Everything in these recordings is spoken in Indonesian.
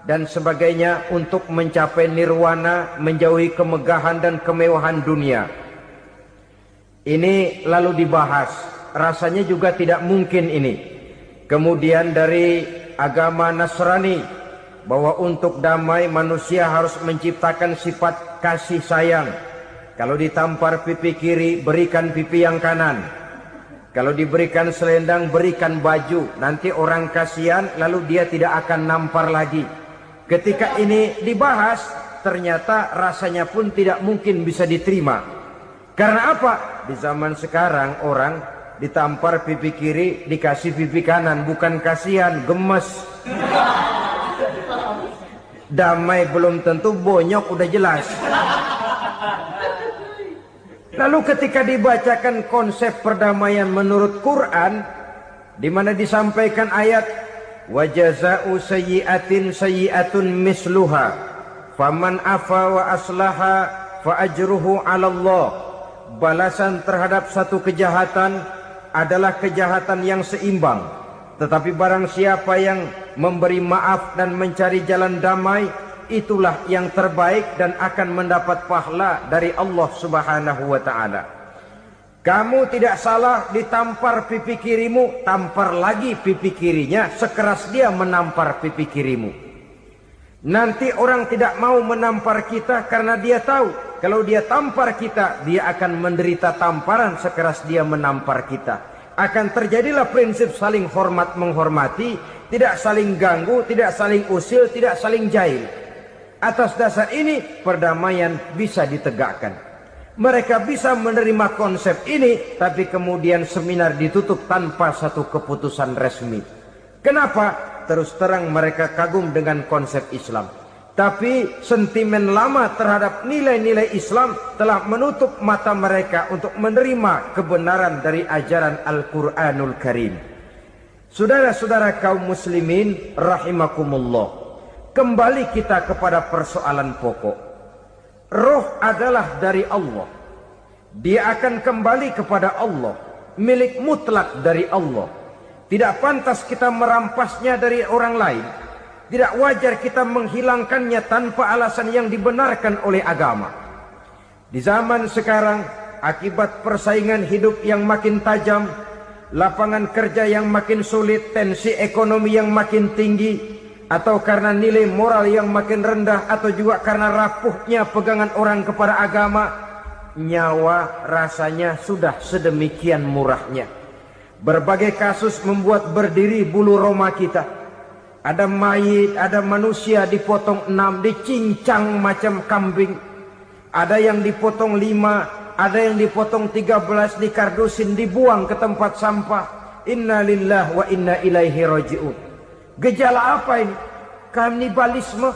dan sebagainya untuk mencapai nirwana, menjauhi kemegahan dan kemewahan dunia. Ini lalu dibahas, rasanya juga tidak mungkin ini. Kemudian dari agama Nasrani, bahwa untuk damai manusia harus menciptakan sifat kasih sayang. Kalau ditampar pipi kiri, berikan pipi yang kanan. Kalau diberikan selendang, berikan baju. Nanti orang kasihan, lalu dia tidak akan nampar lagi. Ketika ini dibahas, ternyata rasanya pun tidak mungkin bisa diterima. Karena apa? Di zaman sekarang orang ditampar pipi kiri, dikasih pipi kanan. Bukan kasihan, gemes. Damai belum tentu, bonyok udah jelas. Lalu ketika dibacakan konsep perdamaian menurut Quran, di mana disampaikan ayat wa jazaa'u sayyi'atin sayyi'atun misluha faman afa wa aslaha fa ajruhu 'ala Allah. Balasan terhadap satu kejahatan adalah kejahatan yang seimbang, tetapi barang siapa yang memberi maaf dan mencari jalan damai, itulah yang terbaik dan akan mendapat pahala dari Allah Subhanahu wa ta'ala. Kamu tidak salah ditampar pipi kirimu, tampar lagi pipi kirinya sekeras dia menampar pipi kirimu. Nanti orang tidak mau menampar kita karena dia tahu kalau dia tampar kita, dia akan menderita tamparan sekeras dia menampar kita. Akan terjadilah prinsip saling hormat menghormati, tidak saling ganggu, tidak saling usil, tidak saling jahil. Atas dasar ini perdamaian bisa ditegakkan. Mereka bisa menerima konsep ini, tapi kemudian seminar ditutup tanpa satu keputusan resmi. Kenapa? Terus terang mereka kagum dengan konsep Islam. Tapi sentimen lama terhadap nilai-nilai Islam telah menutup mata mereka untuk menerima kebenaran dari ajaran Al-Quranul Karim. Saudara-saudara kaum muslimin rahimakumullah, kembali kita kepada persoalan pokok. Roh adalah dari Allah. Dia akan kembali kepada Allah, milik mutlak dari Allah. Tidak pantas kita merampasnya dari orang lain. Tidak wajar kita menghilangkannya tanpa alasan yang dibenarkan oleh agama. Di zaman sekarang, akibat persaingan hidup yang makin tajam, lapangan kerja yang makin sulit, tensi ekonomi yang makin tinggi, atau karena nilai moral yang makin rendah, atau juga karena rapuhnya pegangan orang kepada agama, nyawa rasanya sudah sedemikian murahnya. Berbagai kasus membuat berdiri bulu roma kita. Ada mayit, ada manusia dipotong 6, dicincang macam kambing. Ada yang dipotong 5, ada yang dipotong 13, dikardusin, dibuang ke tempat sampah. Inna lillahi wa inna ilaihi raji'un. Gejala apa ini? Kanibalisme.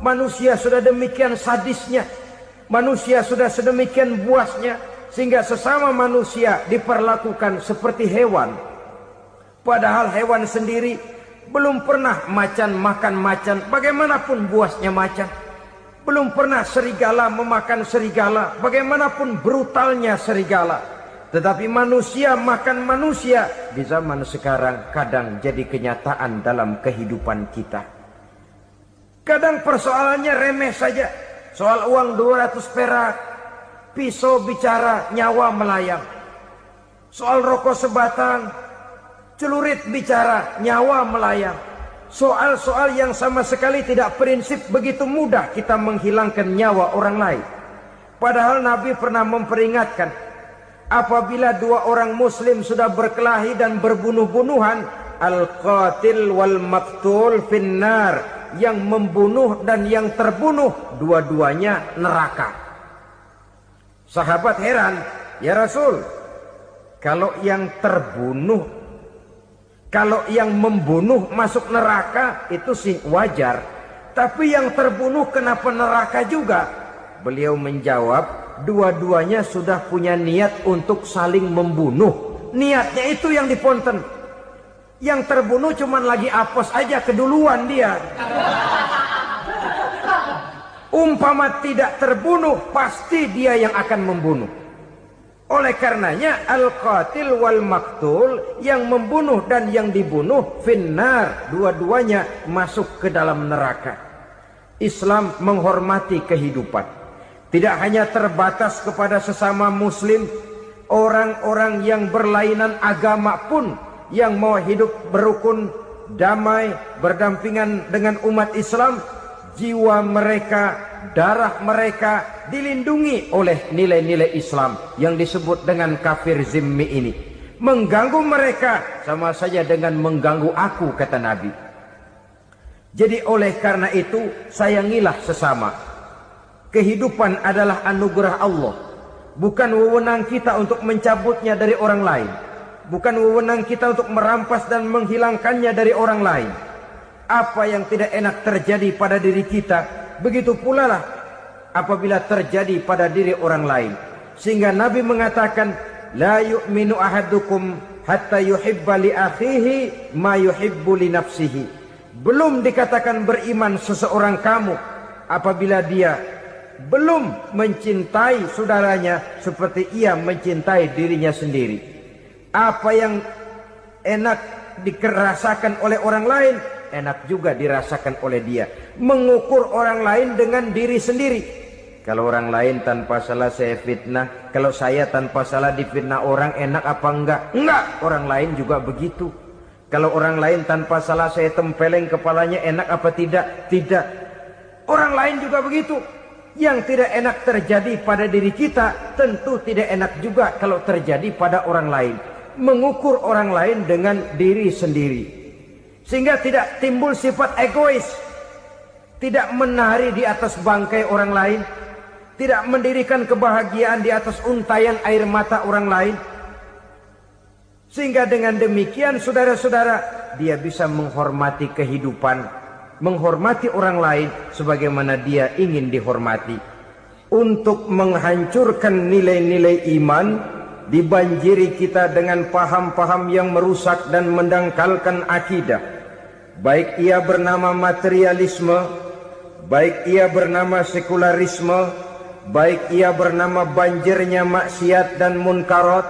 Manusia sudah demikian sadisnya, manusia sudah sedemikian buasnya, sehingga sesama manusia diperlakukan seperti hewan. Padahal hewan sendiri belum pernah macan makan macan, bagaimanapun buasnya macan. Belum pernah serigala memakan serigala, bagaimanapun brutalnya serigala. Tetapi manusia makan manusia di zaman sekarang kadang jadi kenyataan dalam kehidupan kita. Kadang persoalannya remeh saja. Soal uang 200 perak, pisau bicara, nyawa melayang. Soal rokok sebatang, celurit bicara, nyawa melayang. Soal-soal yang sama sekali tidak prinsip, begitu mudah kita menghilangkan nyawa orang lain. Padahal Nabi pernah memperingatkan, apabila dua orang muslim sudah berkelahi dan berbunuh-bunuhan, al-qatil wal maqtul finnar, yang membunuh dan yang terbunuh dua-duanya neraka. Sahabat heran, ya Rasul, kalau yang terbunuh, kalau yang membunuh masuk neraka itu sih wajar, tapi yang terbunuh kenapa neraka juga? Beliau menjawab, dua-duanya sudah punya niat untuk saling membunuh. Niatnya itu yang diponten. Yang terbunuh cuman lagi apes aja, keduluan dia. Umpama tidak terbunuh, pasti dia yang akan membunuh. Oleh karenanya al-qatil wal maktul, yang membunuh dan yang dibunuh finnar, dua-duanya masuk ke dalam neraka. Islam menghormati kehidupan. Tidak hanya terbatas kepada sesama muslim, orang-orang yang berlainan agama pun yang mau hidup berukun, damai, berdampingan dengan umat Islam, jiwa mereka, darah mereka dilindungi oleh nilai-nilai Islam yang disebut dengan kafir zimmi ini. Mengganggu mereka sama saja dengan mengganggu aku, kata Nabi. Jadi oleh karena itu, sayangilah sesama. Kehidupan adalah anugerah Allah. Bukan wewenang kita untuk mencabutnya dari orang lain. Bukan wewenang kita untuk merampas dan menghilangkannya dari orang lain. Apa yang tidak enak terjadi pada diri kita, begitu pula lah apabila terjadi pada diri orang lain. Sehingga Nabi mengatakan, la yu'minu ahadukum hatta yuhibba li akhihi ma yuhibbu li nafsihi. Belum dikatakan beriman seseorang kamu apabila dia belum mencintai saudaranya seperti ia mencintai dirinya sendiri. Apa yang enak dirasakan oleh orang lain, enak juga dirasakan oleh dia. Mengukur orang lain dengan diri sendiri. Kalau orang lain tanpa salah saya fitnah, kalau saya tanpa salah difitnah orang, enak apa enggak? Enggak, orang lain juga begitu. Kalau orang lain tanpa salah saya tempeleng kepalanya, enak apa tidak? Tidak. Orang lain juga begitu. Yang tidak enak terjadi pada diri kita, tentu tidak enak juga kalau terjadi pada orang lain. Mengukur orang lain dengan diri sendiri. Sehingga tidak timbul sifat egois. Tidak menari di atas bangkai orang lain. Tidak mendirikan kebahagiaan di atas untayan air mata orang lain. Sehingga dengan demikian saudara-saudara, dia bisa menghormati kehidupan, menghormati orang lain sebagaimana dia ingin dihormati. Untuk menghancurkan nilai-nilai iman, dibanjiri kita dengan paham-paham yang merusak dan mendangkalkan akidah. Baik ia bernama materialisme, baik ia bernama sekularisme, baik ia bernama banjirnya maksiat dan munkarat,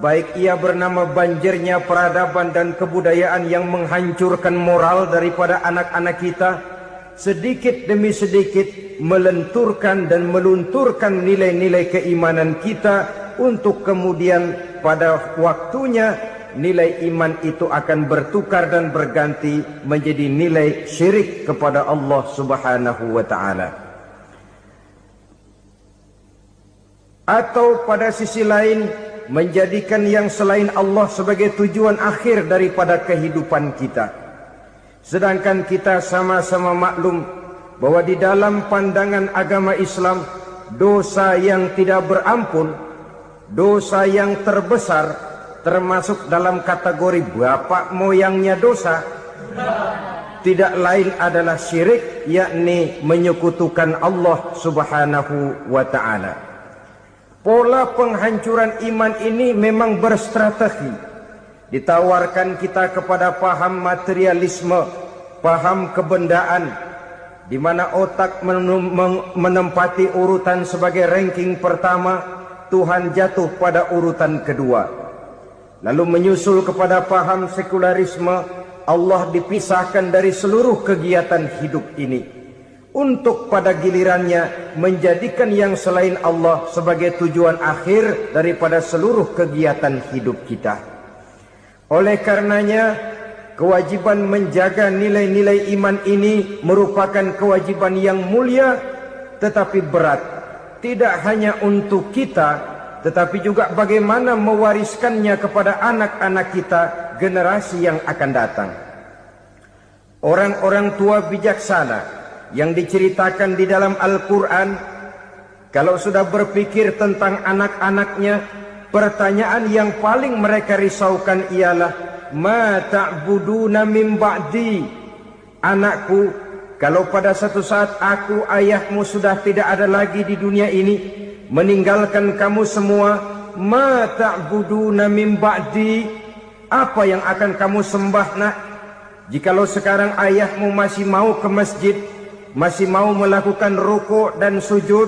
baik ia bernama banjirnya peradaban dan kebudayaan yang menghancurkan moral daripada anak-anak kita, sedikit demi sedikit melenturkan dan melunturkan nilai-nilai keimanan kita, untuk kemudian pada waktunya nilai iman itu akan bertukar dan berganti menjadi nilai syirik kepada Allah Subhanahu wa ta'ala. Atau pada sisi lain, menjadikan yang selain Allah sebagai tujuan akhir daripada kehidupan kita. Sedangkan kita sama-sama maklum bahwa di dalam pandangan agama Islam, dosa yang tidak berampun, dosa yang terbesar, termasuk dalam kategori bapak moyangnya dosa, tidak lain adalah syirik, yakni menyekutukan Allah Subhanahu wa ta'ala. Pola penghancuran iman ini memang berstrategi. Ditawarkan kita kepada paham materialisme, paham kebendaan, di mana otak menempati urutan sebagai ranking pertama, Tuhan jatuh pada urutan kedua. Lalu menyusul kepada paham sekularisme, Allah dipisahkan dari seluruh kegiatan hidup ini. Untuk pada gilirannya menjadikan yang selain Allah sebagai tujuan akhir daripada seluruh kegiatan hidup kita. Oleh karenanya, kewajiban menjaga nilai-nilai iman ini merupakan kewajiban yang mulia tetapi berat. Tidak hanya untuk kita, tetapi juga bagaimana mewariskannya kepada anak-anak kita, generasi yang akan datang. Orang-orang tua bijaksana yang diceritakan di dalam Al-Quran, kalau sudah berpikir tentang anak-anaknya, pertanyaan yang paling mereka risaukan ialah, ma ta'buduna min ba'di. Anakku, kalau pada satu saat aku, ayahmu sudah tidak ada lagi di dunia ini, meninggalkan kamu semua, ma ta'buduna min ba'di, apa yang akan kamu sembah nak? Jikalau sekarang ayahmu masih mau ke masjid, masih mau melakukan ruku' dan sujud,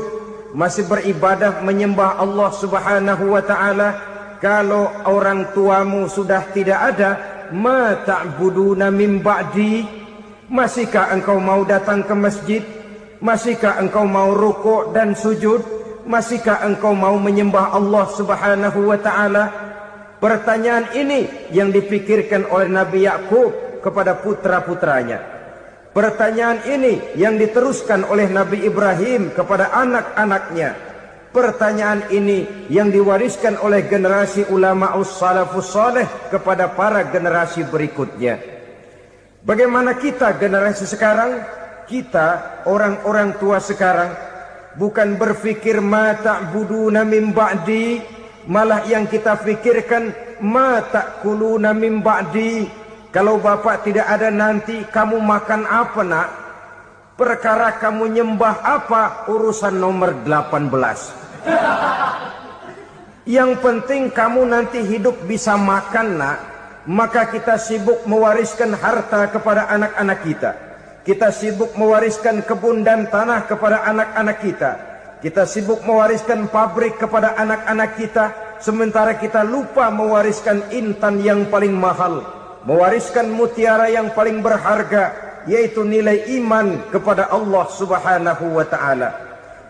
masih beribadah menyembah Allah Subhanahu wa ta'ala, kalau orang tuamu sudah tidak ada, ma ta'buduna min ba'di, masihkah engkau mau datang ke masjid? Masihkah engkau mau rukuk dan sujud? Masihkah engkau mau menyembah Allah Subhanahu wa ta'ala? Pertanyaan ini yang dipikirkan oleh Nabi Yakub kepada putra-putranya. Pertanyaan ini yang diteruskan oleh Nabi Ibrahim kepada anak-anaknya. Pertanyaan ini yang diwariskan oleh generasi ulama salafus saleh kepada para generasi berikutnya. Bagaimana kita generasi sekarang? Kita orang-orang tua sekarang bukan berfikir ma ta'buduna min ba'di, malah yang kita fikirkan ma ta'kuluna min ba'di. Kalau bapak tidak ada nanti kamu makan apa nak? Perkara kamu nyembah apa urusan nomor 18. Yang penting kamu nanti hidup bisa makan nak. Maka kita sibuk mewariskan harta kepada anak-anak kita. Kita sibuk mewariskan kebun dan tanah kepada anak-anak kita. Kita sibuk mewariskan pabrik kepada anak-anak kita. Sementara kita lupa mewariskan intan yang paling mahal. Mewariskan mutiara yang paling berharga, yaitu nilai iman kepada Allah Subhanahu wa ta'ala.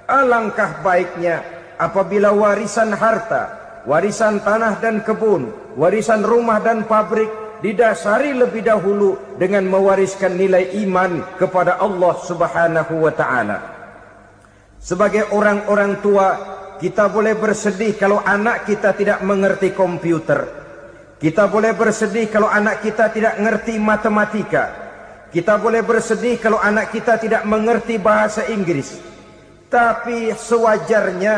Alangkah baiknya apabila warisan harta, warisan tanah dan kebun, warisan rumah dan pabrik didasari lebih dahulu dengan mewariskan nilai iman kepada Allah Subhanahu wa ta'ala. Sebagai orang-orang tua, kita boleh bersedih kalau anak kita tidak mengerti komputer. Kita boleh bersedih kalau anak kita tidak mengerti matematika. Kita boleh bersedih kalau anak kita tidak mengerti bahasa Inggris. Tapi sewajarnya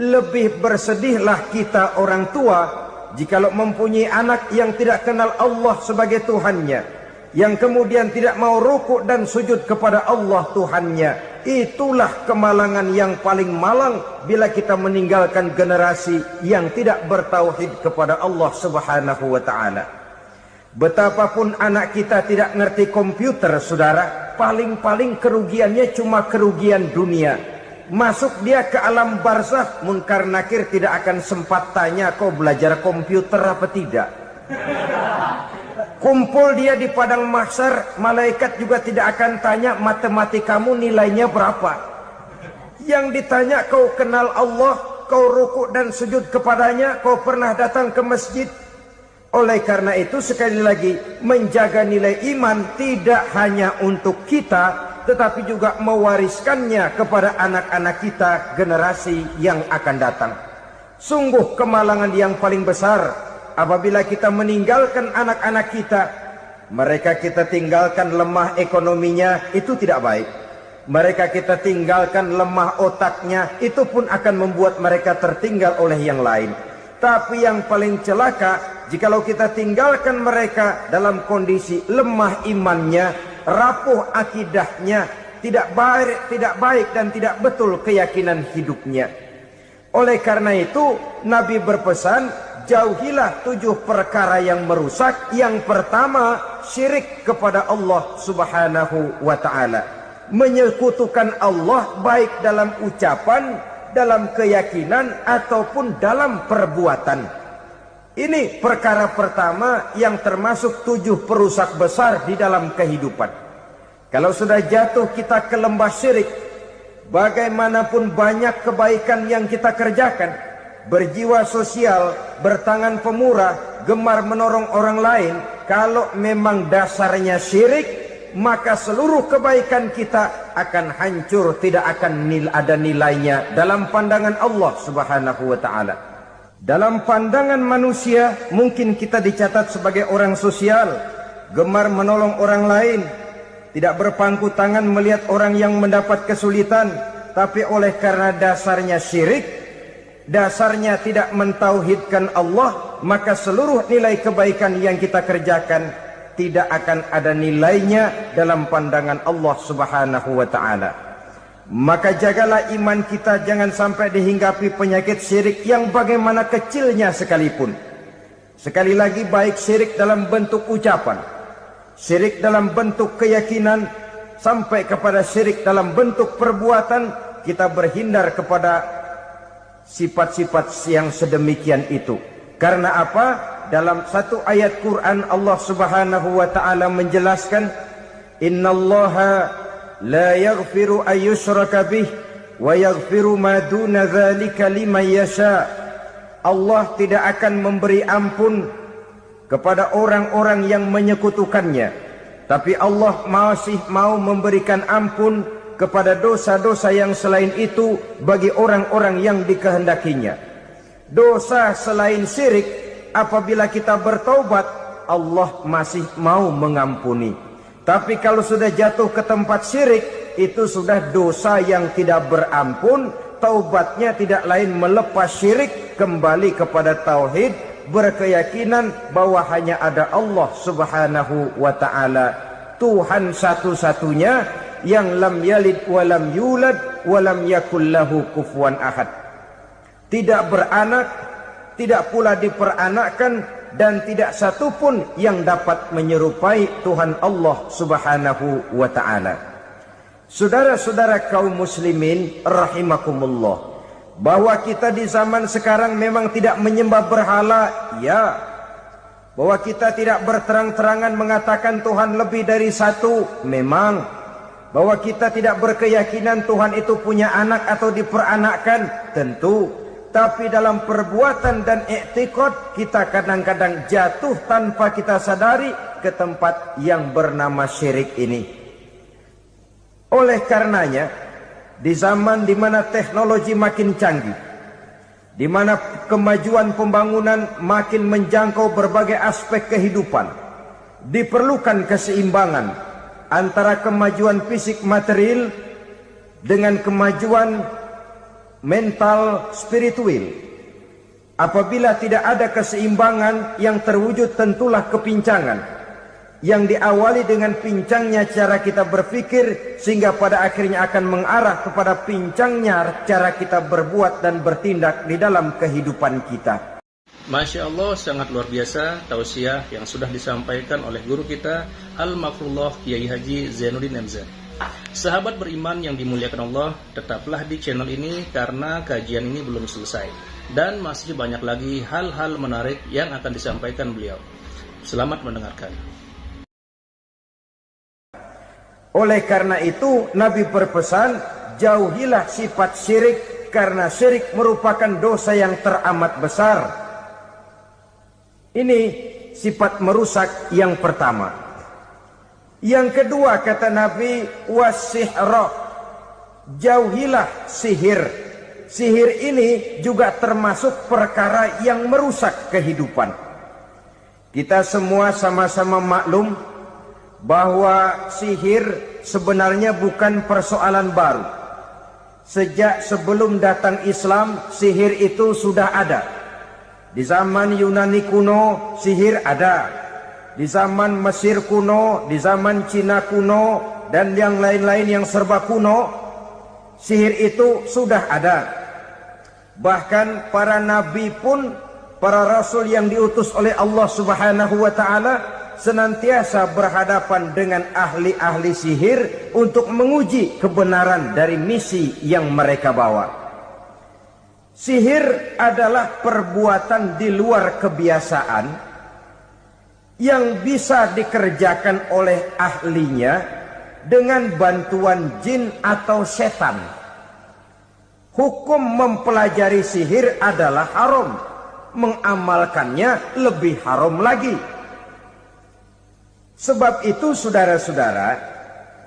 lebih bersedihlah kita orang tua jikalau mempunyai anak yang tidak kenal Allah sebagai Tuhannya, yang kemudian tidak mau rukuk dan sujud kepada Allah Tuhannya. Itulah kemalangan yang paling malang bila kita meninggalkan generasi yang tidak bertauhid kepada Allah Subhanahu wa ta'ala. Betapapun anak kita tidak ngerti komputer, saudara, paling-paling kerugiannya cuma kerugian dunia. Masuk dia ke alam barzakh, munkar nakir tidak akan sempat tanya kau belajar komputer apa tidak. Kumpul dia di padang mahsyar, malaikat juga tidak akan tanya matematikamu nilainya berapa. Yang ditanya kau kenal Allah, kau rukuk dan sujud kepadanya, kau pernah datang ke masjid. Oleh karena itu sekali lagi, menjaga nilai iman tidak hanya untuk kita, tetapi juga mewariskannya kepada anak-anak kita generasi yang akan datang. Sungguh kemalangan yang paling besar apabila kita meninggalkan anak-anak kita. Mereka kita tinggalkan lemah ekonominya, itu tidak baik. Mereka kita tinggalkan lemah otaknya, itu pun akan membuat mereka tertinggal oleh yang lain. Tapi yang paling celaka, jikalau kita tinggalkan mereka dalam kondisi lemah imannya, rapuh akidahnya, tidak baik dan tidak betul keyakinan hidupnya. Oleh karena itu Nabi berpesan, jauhilah 7 perkara yang merusak. Yang pertama, syirik kepada Allah Subhanahu wa ta'ala. Menyekutukan Allah baik dalam ucapan, dalam keyakinan ataupun dalam perbuatan. Ini perkara pertama yang termasuk 7 perusak besar di dalam kehidupan. Kalau sudah jatuh kita ke lembah syirik, bagaimanapun banyak kebaikan yang kita kerjakan, berjiwa sosial, bertangan pemurah, gemar menolong orang lain, kalau memang dasarnya syirik, maka seluruh kebaikan kita akan hancur, tidak akan ada nilainya dalam pandangan Allah Subhanahu wa ta'ala. Dalam pandangan manusia, mungkin kita dicatat sebagai orang sosial, gemar menolong orang lain, tidak berpangku tangan melihat orang yang mendapat kesulitan. Tapi oleh karena dasarnya syirik, dasarnya tidak mentauhidkan Allah, maka seluruh nilai kebaikan yang kita kerjakan tidak akan ada nilainya dalam pandangan Allah Subhanahu wa ta'ala. Maka jagalah iman kita jangan sampai dihinggapi penyakit syirik yang bagaimana kecilnya sekalipun. Sekali lagi, baik syirik dalam bentuk ucapan, syirik dalam bentuk keyakinan, sampai kepada syirik dalam bentuk perbuatan, kita berhindar kepada sifat-sifat yang sedemikian itu. Karena apa? Dalam satu ayat Quran Allah Subhanahu wa ta'ala menjelaskan, innallaha la yaghfiru an yushraka bih wa yaghfiru ma duna dzalika liman yasha. Allah tidak akan memberi ampun kepada orang-orang yang menyekutukannya, tapi Allah masih mau memberikan ampun kepada dosa-dosa yang selain itu bagi orang-orang yang dikehendakinya. Dosa selain syirik, apabila kita bertaubat, Allah masih mau mengampuni. Tapi kalau sudah jatuh ke tempat syirik, itu sudah dosa yang tidak berampun. Taubatnya tidak lain melepas syirik, kembali kepada tauhid, berkeyakinan bahwa hanya ada Allah Subhanahu wa ta'ala, Tuhan satu-satunya yang lam yalid wa lam yulad wa lam yakul lahu kufuwan ahad. Tidak beranak, tidak pula diperanakkan, dan tidak satupun yang dapat menyerupai Tuhan Allah Subhanahu wa ta'ala. Saudara-saudara kaum muslimin rahimakumullah, bahwa kita di zaman sekarang memang tidak menyembah berhala, ya. Bahwa kita tidak berterang-terangan mengatakan Tuhan lebih dari satu, memang. Bahwa kita tidak berkeyakinan Tuhan itu punya anak atau diperanakkan, tentu. Tapi dalam perbuatan dan i'tiqad, kita kadang-kadang jatuh tanpa kita sadari ke tempat yang bernama syirik ini. Oleh karenanya, di zaman di mana teknologi makin canggih, di mana kemajuan pembangunan makin menjangkau berbagai aspek kehidupan, diperlukan keseimbangan antara kemajuan fisik material dengan kemajuan mental spiritual. Apabila tidak ada keseimbangan, yang terwujud tentulah kepincangan, yang diawali dengan pincangnya cara kita berpikir, sehingga pada akhirnya akan mengarah kepada pincangnya cara kita berbuat dan bertindak di dalam kehidupan kita. Masya Allah, sangat luar biasa tausiah yang sudah disampaikan oleh guru kita Al-Mafrullah Kiai Haji Zainuddin MZ. Sahabat beriman yang dimuliakan Allah, tetaplah di channel ini karena kajian ini belum selesai dan masih banyak lagi hal-hal menarik yang akan disampaikan beliau. Selamat mendengarkan. Oleh karena itu, Nabi berpesan, jauhilah sifat syirik, karena syirik merupakan dosa yang teramat besar. Ini sifat merusak yang pertama. Yang kedua, kata Nabi, wasihra, jauhilah sihir. Sihir ini juga termasuk perkara yang merusak kehidupan. Kita semua sama-sama maklum bahwa sihir sebenarnya bukan persoalan baru. Sejak sebelum datang Islam, sihir itu sudah ada. Di zaman Yunani kuno, sihir ada. Di zaman Mesir kuno, di zaman Cina kuno, dan yang lain-lain yang serba kuno, sihir itu sudah ada. Bahkan para nabi pun, para rasul yang diutus oleh Allah Subhanahu wa ta'ala, senantiasa berhadapan dengan ahli-ahli sihir untuk menguji kebenaran dari misi yang mereka bawa. Sihir adalah perbuatan di luar kebiasaan yang bisa dikerjakan oleh ahlinya dengan bantuan jin atau setan. Hukum mempelajari sihir adalah haram, mengamalkannya lebih haram lagi. Sebab itu saudara-saudara,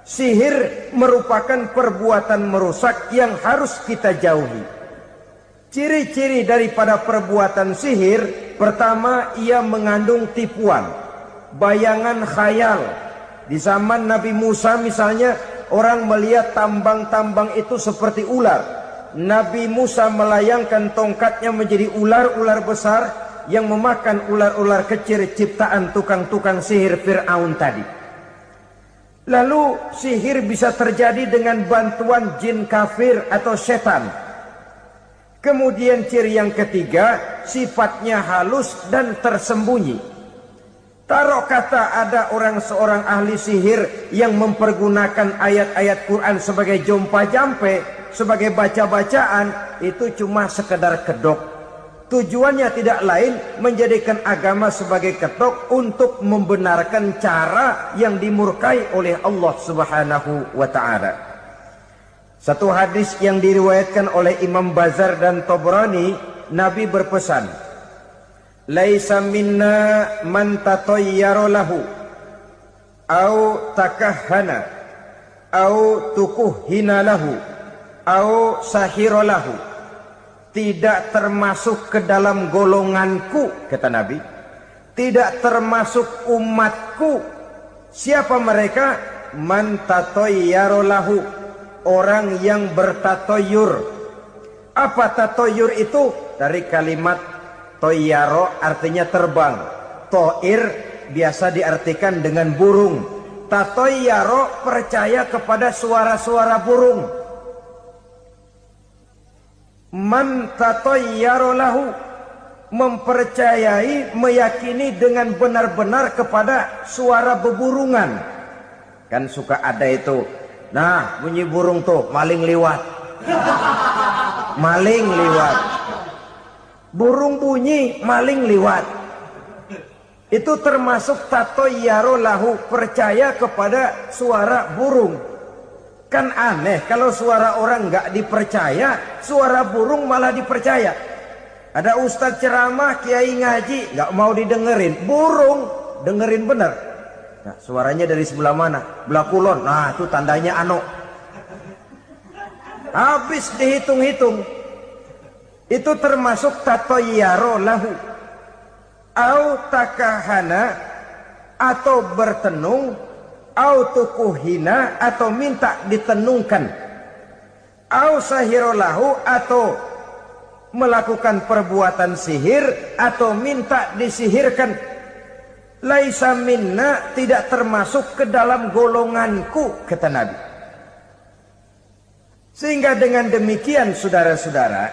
sihir merupakan perbuatan merusak yang harus kita jauhi. Ciri-ciri daripada perbuatan sihir, pertama, ia mengandung tipuan, bayangan khayal. Di zaman Nabi Musa misalnya, orang melihat tambang-tambang itu seperti ular. Nabi Musa melayangkan tongkatnya menjadi ular-ular besar yang memakan ular-ular kecil ciptaan tukang-tukang sihir Fir'aun tadi. Lalu sihir bisa terjadi dengan bantuan jin kafir atau setan. Kemudian ciri yang ketiga, sifatnya halus dan tersembunyi. Taruh kata ada seorang ahli sihir yang mempergunakan ayat-ayat Quran sebagai jompa jampe, sebagai baca-bacaan, itu cuma sekedar kedok. Tujuannya tidak lain menjadikan agama sebagai ketok untuk membenarkan cara yang dimurkai oleh Allah Subhanahu wa taala. Satu hadis yang diriwayatkan oleh Imam Bazar dan Tabrani, Nabi berpesan, "Laisa minna man tatayyara lahu au takahhana au tukuhhina lahu au sahira lahu." Tidak termasuk ke dalam golonganku, kata Nabi. Tidak termasuk umatku. Siapa mereka? Man tatayyara lahu, orang yang bertatoyur. Apa tatoyur itu? Dari kalimat toyaro, artinya terbang. Toir biasa diartikan dengan burung. Tatoyaro percaya kepada suara-suara burung. Man tatayyara lahu, mempercayai, meyakini dengan benar-benar kepada suara beburungan. Kan suka ada itu, nah bunyi burung tuh, maling liwat. Maling liwat. Burung bunyi, maling liwat. Itu termasuk tatayyara lahu, percaya kepada suara burung. Kan aneh kalau suara orang nggak dipercaya, suara burung malah dipercaya. Ada ustadz ceramah, kiai ngaji, nggak mau didengerin, burung dengerin bener. Nah, suaranya dari sebelah mana? Belah kulon. Nah, itu tandanya ano. Habis dihitung-hitung. Itu termasuk tatayyara lahu. Au takahana, atau bertenung, au tukuhina, atau minta ditenungkan, au sahirolahu, atau melakukan perbuatan sihir, atau minta disihirkan. Laisa minna, tidak termasuk ke dalam golonganku, kata Nabi. Sehingga dengan demikian saudara-saudara,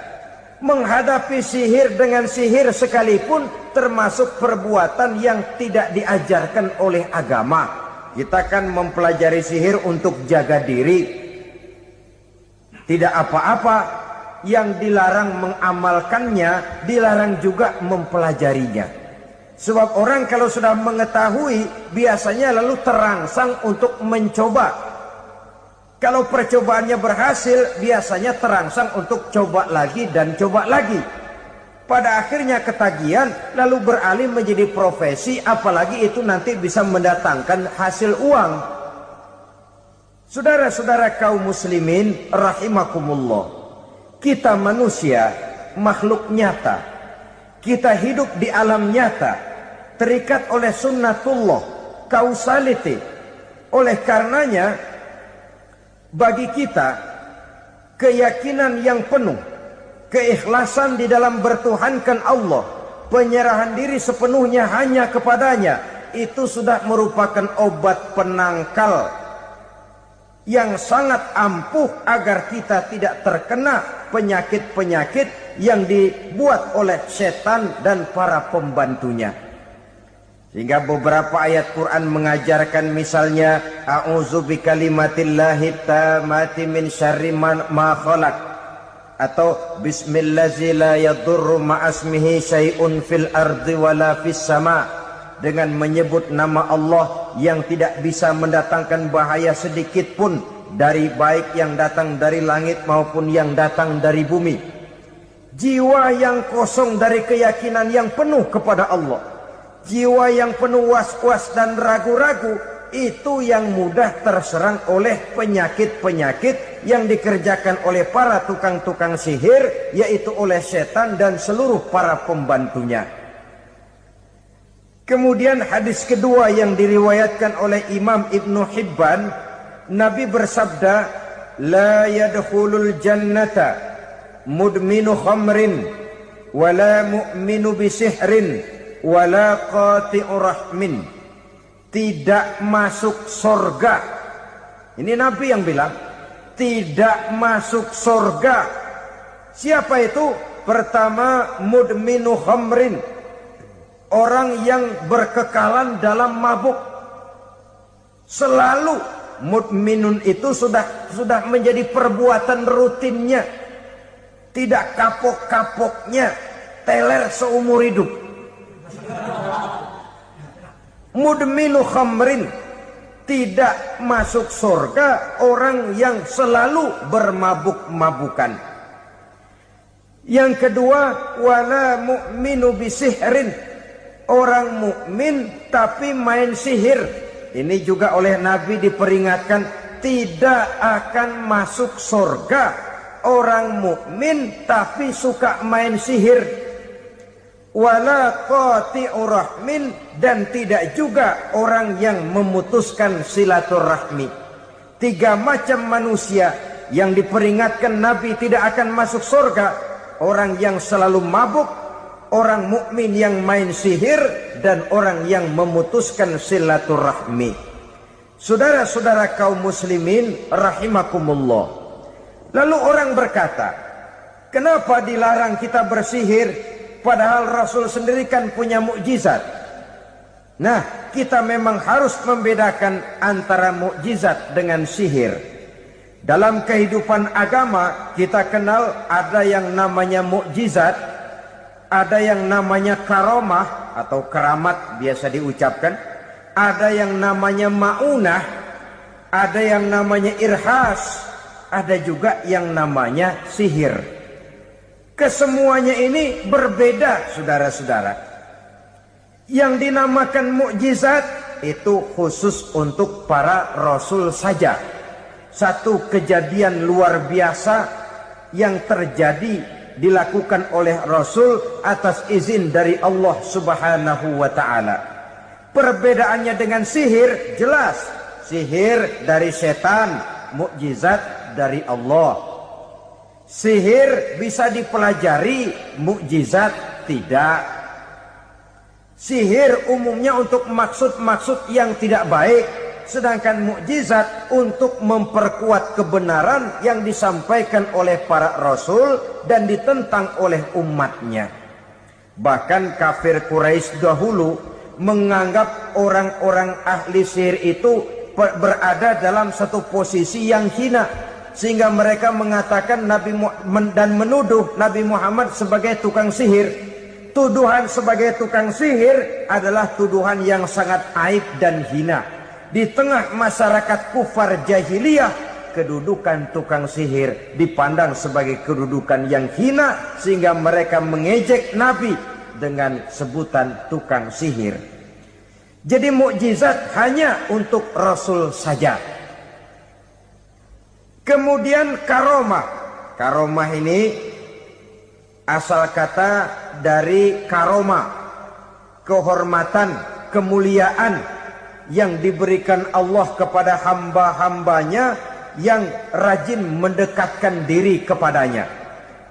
menghadapi sihir dengan sihir sekalipun termasuk perbuatan yang tidak diajarkan oleh agama. Kita kan mempelajari sihir untuk jaga diri. Tidak apa-apa. Yang dilarang mengamalkannya, dilarang juga mempelajarinya. Sebab orang kalau sudah mengetahui, biasanya lalu terangsang untuk mencoba. Kalau percobaannya berhasil, biasanya terangsang untuk coba lagi dan coba lagi. Pada akhirnya ketagihan, lalu beralih menjadi profesi, apalagi itu nanti bisa mendatangkan hasil uang. Saudara-saudara kaum muslimin rahimakumullah, kita manusia makhluk nyata. Kita hidup di alam nyata, terikat oleh sunnatullah, causality. Oleh karenanya, bagi kita keyakinan yang penuh, keikhlasan di dalam bertuhankan Allah, penyerahan diri sepenuhnya hanya kepadanya, itu sudah merupakan obat penangkal yang sangat ampuh agar kita tidak terkena penyakit-penyakit yang dibuat oleh setan dan para pembantunya. Sehingga beberapa ayat Quran mengajarkan, misalnya a'udzu bikalimatillahi tammati min syarri ma khalaq, atau bismillazi la yadurru ma'asmihi syai'un fil ardi wala fis sama, dengan menyebut nama Allah yang tidak bisa mendatangkan bahaya sedikit pun, dari baik yang datang dari langit maupun yang datang dari bumi. Jiwa yang kosong dari keyakinan yang penuh kepada Allah, jiwa yang penuh was-was dan ragu-ragu, itu yang mudah terserang oleh penyakit-penyakit yang dikerjakan oleh para tukang-tukang sihir, yaitu oleh setan dan seluruh para pembantunya. Kemudian hadis kedua yang diriwayatkan oleh Imam Ibnu Hibban, Nabi bersabda, la yadkhulul jannata mudminu khamrin wala mu'minu bisihrin wala qati'u rahmin. Tidak masuk surga. Ini Nabi yang bilang, tidak masuk surga. Siapa itu? Pertama, mudminu khamrin, orang yang berkekalan dalam mabuk. Selalu mudminun itu sudah menjadi perbuatan rutinnya, tidak kapok-kapoknya. teler seumur hidup. Mudminu khamrin, tidak masuk surga orang yang selalu bermabuk-mabukan. Yang kedua, wala mu'minu bisihrin, orang mukmin tapi main sihir. Ini juga oleh Nabi diperingatkan, tidak akan masuk surga orang mukmin tapi suka main sihir. Wala qati'ur rahmin, dan tidak juga orang yang memutuskan silaturahmi. 3 macam manusia yang diperingatkan Nabi tidak akan masuk surga: orang yang selalu mabuk, orang mukmin yang main sihir, dan orang yang memutuskan silaturahmi. Saudara-saudara kaum muslimin rahimakumullah. Lalu orang berkata, kenapa dilarang kita bersihir? Padahal Rasul sendiri kan punya mukjizat. Nah, kita memang harus membedakan antara mukjizat dengan sihir. Dalam kehidupan agama kita kenal ada yang namanya mukjizat, ada yang namanya karomah atau keramat biasa diucapkan, ada yang namanya maunah, ada yang namanya irhas, ada juga yang namanya sihir. Kesemuanya ini berbeda, saudara-saudara. Yang dinamakan mukjizat itu khusus untuk para rasul saja. Satu kejadian luar biasa yang terjadi dilakukan oleh rasul atas izin dari Allah Subhanahu wa taala. Perbedaannya dengan sihir jelas. Sihir dari setan, mukjizat dari Allah. Sihir bisa dipelajari, mukjizat tidak. Sihir umumnya untuk maksud-maksud yang tidak baik, sedangkan mukjizat untuk memperkuat kebenaran yang disampaikan oleh para rasul dan ditentang oleh umatnya. Bahkan kafir Quraisy dahulu menganggap orang-orang ahli sihir itu berada dalam satu posisi yang hina, sehingga mereka mengatakan dan menuduh Nabi Muhammad sebagai tukang sihir. Tuduhan sebagai tukang sihir adalah tuduhan yang sangat aib dan hina. Di tengah masyarakat kufar jahiliyah, kedudukan tukang sihir dipandang sebagai kedudukan yang hina, sehingga mereka mengejek Nabi dengan sebutan tukang sihir. Jadi mukjizat hanya untuk Rasul saja. Kemudian karomah. Karomah ini asal kata dari karomah, kehormatan, kemuliaan yang diberikan Allah kepada hamba-hambanya yang rajin mendekatkan diri kepadanya.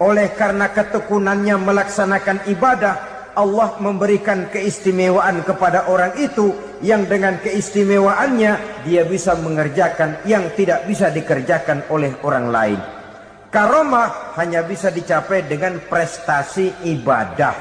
Oleh karena ketekunannya melaksanakan ibadah, Allah memberikan keistimewaan kepada orang itu, yang dengan keistimewaannya dia bisa mengerjakan yang tidak bisa dikerjakan oleh orang lain. Karomah hanya bisa dicapai dengan prestasi ibadah.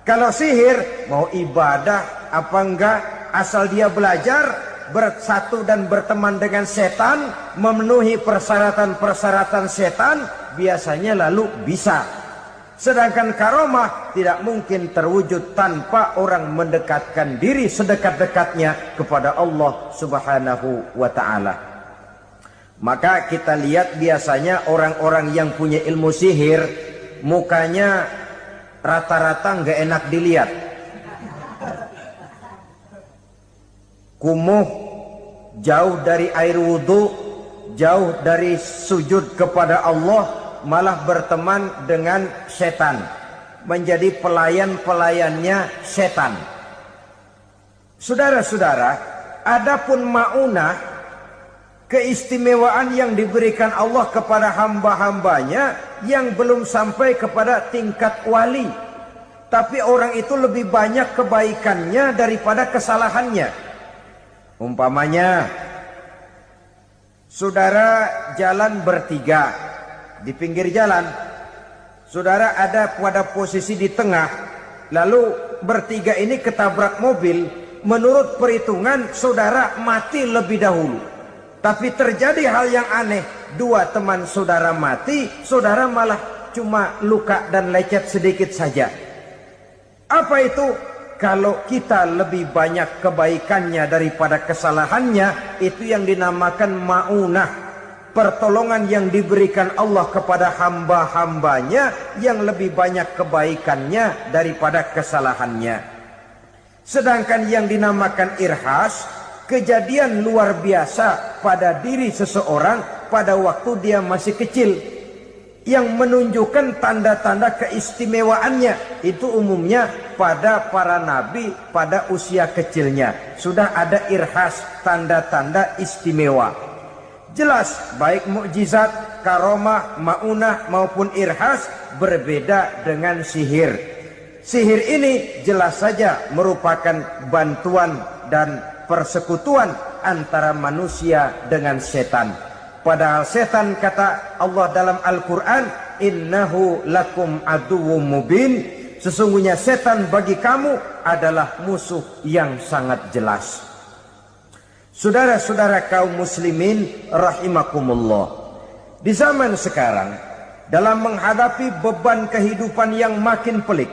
Kalau sihir, mau ibadah apa enggak, asal dia belajar, bersatu dan berteman dengan setan, memenuhi persyaratan-persyaratan setan, biasanya lalu bisa. Sedangkan karomah tidak mungkin terwujud tanpa orang mendekatkan diri sedekat-dekatnya kepada Allah Subhanahu wa ta'ala. Maka kita lihat biasanya orang-orang yang punya ilmu sihir, mukanya rata-rata nggak enak dilihat. Kumuh, jauh dari air wudhu, jauh dari sujud kepada Allah, malah berteman dengan setan, menjadi pelayan-pelayannya setan. Saudara-saudara, adapun maunah, keistimewaan yang diberikan Allah kepada hamba-hambanya yang belum sampai kepada tingkat wali, tapi orang itu lebih banyak kebaikannya daripada kesalahannya. Umpamanya, saudara jalan bertiga di pinggir jalan, saudara ada pada posisi di tengah, lalu bertiga ini ketabrak mobil. Menurut perhitungan saudara mati lebih dahulu, tapi terjadi hal yang aneh, dua teman saudara mati, saudara malah cuma luka dan lecet sedikit saja. Apa itu? Kalau kita lebih banyak kebaikannya daripada kesalahannya, itu yang dinamakan ma'unah. Pertolongan yang diberikan Allah kepada hamba-hambanya yang lebih banyak kebaikannya daripada kesalahannya. Sedangkan yang dinamakan irhas, kejadian luar biasa pada diri seseorang pada waktu dia masih kecil, yang menunjukkan tanda-tanda keistimewaannya. Itu umumnya pada para nabi pada usia kecilnya sudah ada irhas, tanda-tanda istimewa. Jelas baik mukjizat, karomah, maunah maupun irhas berbeda dengan sihir. Sihir ini jelas saja merupakan bantuan dan persekutuan antara manusia dengan setan. Padahal setan, kata Allah dalam Al-Quran, innahu lakum aduwwum mubin, sesungguhnya setan bagi kamu adalah musuh yang sangat jelas. Saudara-saudara kaum muslimin rahimakumullah, di zaman sekarang dalam menghadapi beban kehidupan yang makin pelik,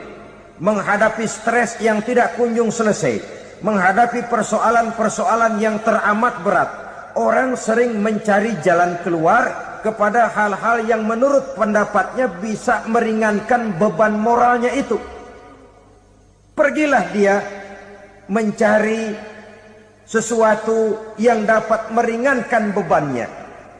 menghadapi stres yang tidak kunjung selesai, menghadapi persoalan-persoalan yang teramat berat, orang sering mencari jalan keluar kepada hal-hal yang menurut pendapatnya bisa meringankan beban moralnya itu. Pergilah dia mencari sesuatu yang dapat meringankan bebannya.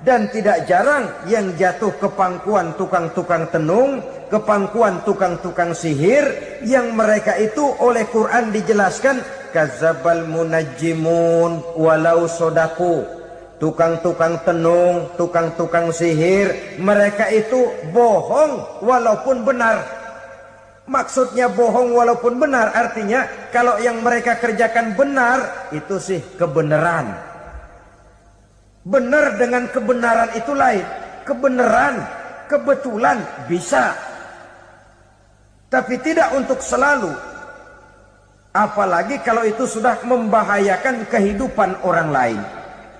Dan tidak jarang yang jatuh ke pangkuan tukang-tukang tenung, ke pangkuan tukang-tukang sihir, yang mereka itu oleh Quran dijelaskan kadzabal munajjimun walau sodaku. Tukang-tukang tenung, tukang-tukang sihir, mereka itu bohong walaupun benar. Maksudnya bohong walaupun benar, artinya kalau yang mereka kerjakan benar, itu sih kebenaran. Benar dengan kebenaran itu lain. Kebenaran, kebetulan bisa, tapi tidak untuk selalu. Apalagi kalau itu sudah membahayakan kehidupan orang lain.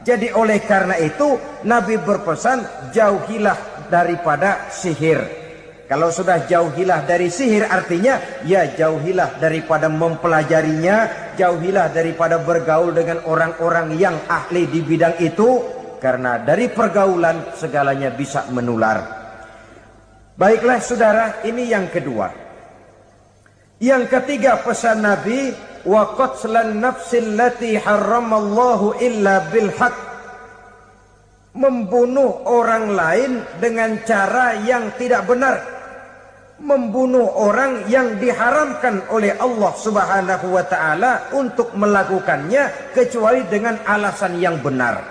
Jadi oleh karena itu Nabi berpesan, jauhilah daripada sihir. Kalau sudah jauhilah dari sihir, artinya ya jauhilah daripada mempelajarinya, jauhilah daripada bergaul dengan orang-orang yang ahli di bidang itu, karena dari pergaulan segalanya bisa menular. Baiklah saudara, ini yang kedua. Yang ketiga pesan Nabi, wa qatlan nafsil lati harramallahu illa bil haq. Membunuh orang lain dengan cara yang tidak benar. Membunuh orang yang diharamkan oleh Allah Subhanahu wa taala untuk melakukannya kecuali dengan alasan yang benar.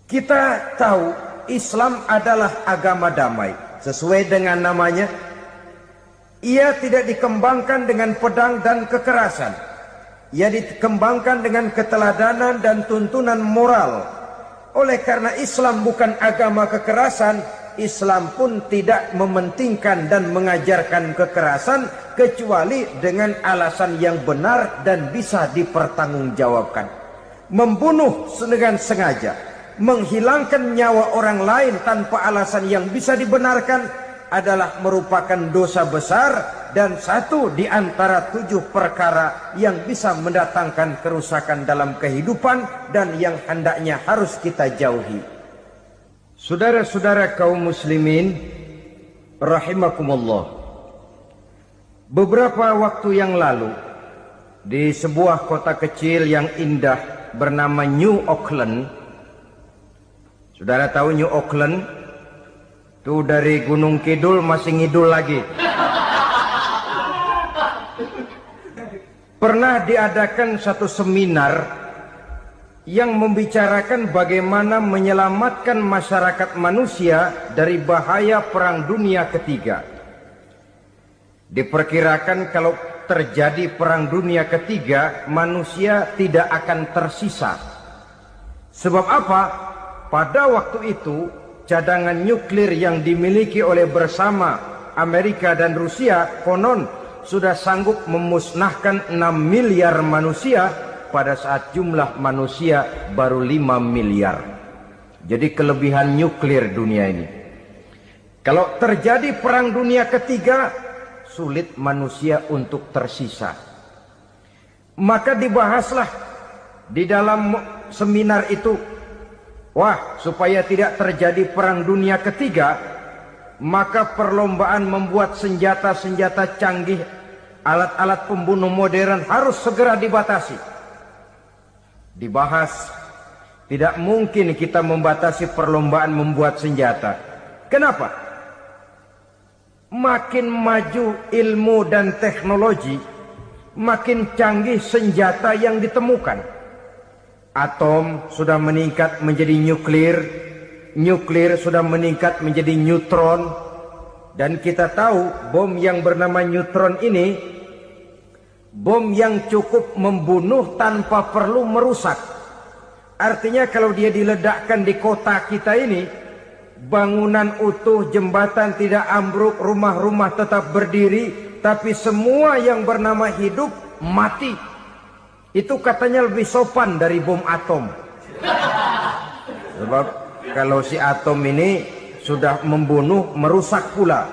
Kita tahu Islam adalah agama damai. Sesuai dengan namanya, ia tidak dikembangkan dengan pedang dan kekerasan. Ia dikembangkan dengan keteladanan dan tuntunan moral. Oleh karena Islam bukan agama kekerasan, Islam pun tidak mementingkan dan mengajarkan kekerasan kecuali dengan alasan yang benar dan bisa dipertanggungjawabkan. Membunuh dengan sengaja, menghilangkan nyawa orang lain tanpa alasan yang bisa dibenarkan adalah merupakan dosa besar dan satu di antara 7 perkara yang bisa mendatangkan kerusakan dalam kehidupan dan yang hendaknya harus kita jauhi. Saudara-saudara kaum muslimin rahimakumullah, beberapa waktu yang lalu di sebuah kota kecil yang indah bernama New Auckland. Saudara tahu New Auckland? Itu dari Gunung Kidul masih ngidul lagi. Pernah diadakan satu seminar yang membicarakan bagaimana menyelamatkan masyarakat manusia dari bahaya Perang Dunia Ketiga. Diperkirakan kalau terjadi Perang Dunia Ketiga, manusia tidak akan tersisa. Sebab apa? Pada waktu itu, cadangan nuklir yang dimiliki oleh bersama Amerika dan Rusia konon sudah sanggup memusnahkan 6 miliar manusia pada saat jumlah manusia baru 5 miliar. Jadi kelebihan nuklir dunia ini. Kalau terjadi perang dunia ketiga, sulit manusia untuk tersisa. Maka dibahaslah di dalam seminar itu, supaya tidak terjadi perang dunia ketiga, maka perlombaan membuat senjata-senjata canggih, alat-alat pembunuh modern harus segera dibatasi. Dibahas, tidak mungkin kita membatasi perlombaan membuat senjata. Kenapa? Makin maju ilmu dan teknologi, makin canggih senjata yang ditemukan. Atom sudah meningkat menjadi nuklir, nuklir sudah meningkat menjadi neutron, dan kita tahu bom yang bernama neutron ini bom yang cukup membunuh tanpa perlu merusak. Artinya kalau dia diledakkan di kota kita ini, bangunan utuh, jembatan tidak ambruk, rumah-rumah tetap berdiri, tapi semua yang bernama hidup mati. Itu katanya lebih sopan dari bom atom. Sebab kalau si atom ini sudah membunuh, merusak pula.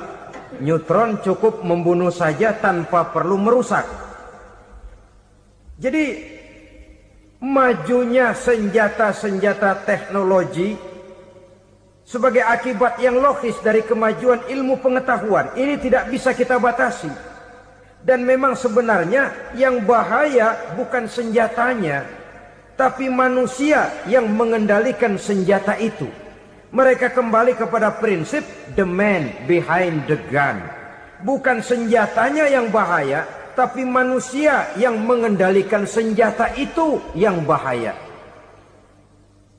Neutron cukup membunuh saja tanpa perlu merusak. Jadi majunya senjata-senjata teknologi sebagai akibat yang logis dari kemajuan ilmu pengetahuan ini tidak bisa kita batasi. Dan memang sebenarnya yang bahaya bukan senjatanya, tapi manusia yang mengendalikan senjata itu. Mereka kembali kepada prinsip the man behind the gun. Bukan senjatanya yang bahaya, tapi manusia yang mengendalikan senjata itu yang bahaya.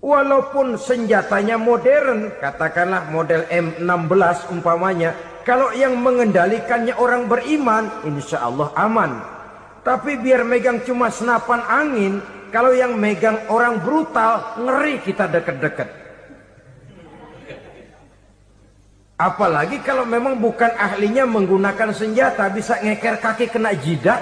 Walaupun senjatanya modern, katakanlah model M16 umpamanya, kalau yang mengendalikannya orang beriman, insya Allah aman. Tapi biar megang cuma senapan angin, kalau yang megang orang brutal, ngeri kita deket-deket. Apalagi kalau memang bukan ahlinya menggunakan senjata, bisa ngeker kaki kena jidat.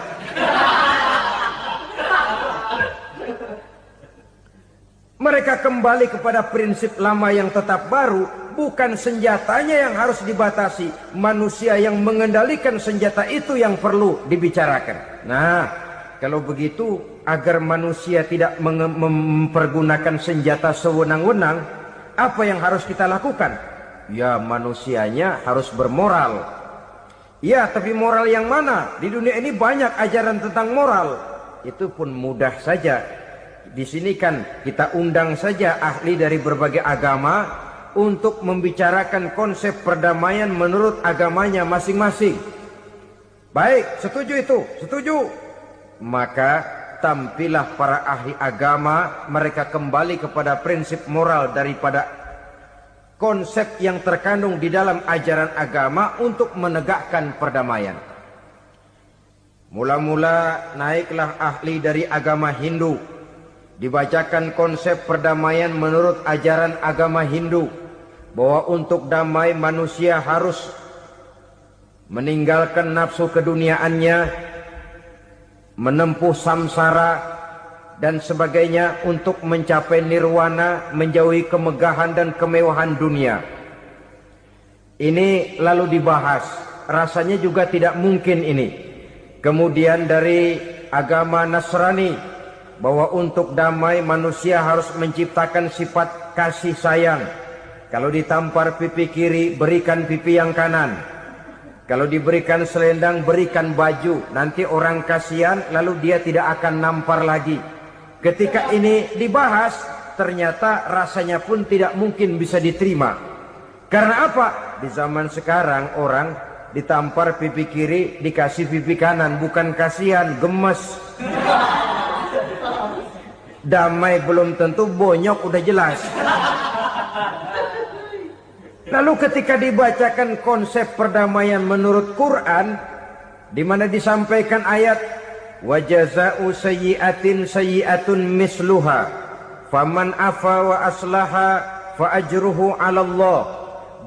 Mereka kembali kepada prinsip lama yang tetap baru, bukan senjatanya yang harus dibatasi, manusia yang mengendalikan senjata itu yang perlu dibicarakan. Nah, kalau begitu, agar manusia tidak mempergunakan senjata sewenang-wenang, apa yang harus kita lakukan? Ya, manusianya harus bermoral. Ya, tapi moral yang mana? Di dunia ini banyak ajaran tentang moral. Itu pun mudah saja. Di sini kan kita undang saja ahli dari berbagai agama untuk membicarakan konsep perdamaian menurut agamanya masing-masing. Baik, setuju itu, setuju. Maka tampillah para ahli agama, mereka kembali kepada prinsip moral daripada konsep yang terkandung di dalam ajaran agama untuk menegakkan perdamaian. Mula-mula naiklah ahli dari agama Hindu. Dibacakan konsep perdamaian menurut ajaran agama Hindu, bahwa untuk damai manusia harus meninggalkan nafsu keduniaannya, menempuh samsara dan sebagainya untuk mencapai nirwana, menjauhi kemegahan dan kemewahan dunia. Ini lalu dibahas, rasanya juga tidak mungkin ini. Kemudian dari agama Nasrani, bahwa untuk damai manusia harus menciptakan sifat kasih sayang. Kalau ditampar pipi kiri, berikan pipi yang kanan. Kalau diberikan selendang, berikan baju. Nanti orang kasihan, lalu dia tidak akan nampar lagi. Ketika ini dibahas, ternyata rasanya pun tidak mungkin bisa diterima. Karena apa? Di zaman sekarang orang ditampar pipi kiri, dikasih pipi kanan. Bukan kasihan, gemes. Damai belum tentu, bonyok udah jelas. Lalu ketika dibacakan konsep perdamaian menurut Quran, di mana disampaikan ayat wa jazaa'u sayyi'atin sayyi'atun misluha faman afa wa aslaha fa ajruhu 'ala Allah.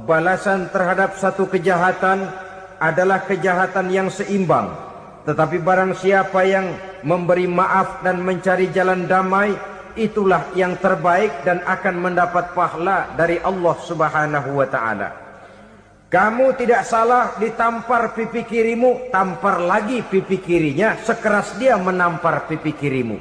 Balasan terhadap satu kejahatan adalah kejahatan yang seimbang. Tetapi barang siapa yang memberi maaf dan mencari jalan damai, itulah yang terbaik dan akan mendapat pahala dari Allah Subhanahu wa ta'ala. Kamu tidak salah ditampar pipi kirimu, tampar lagi pipi kirinya sekeras dia menampar pipi kirimu.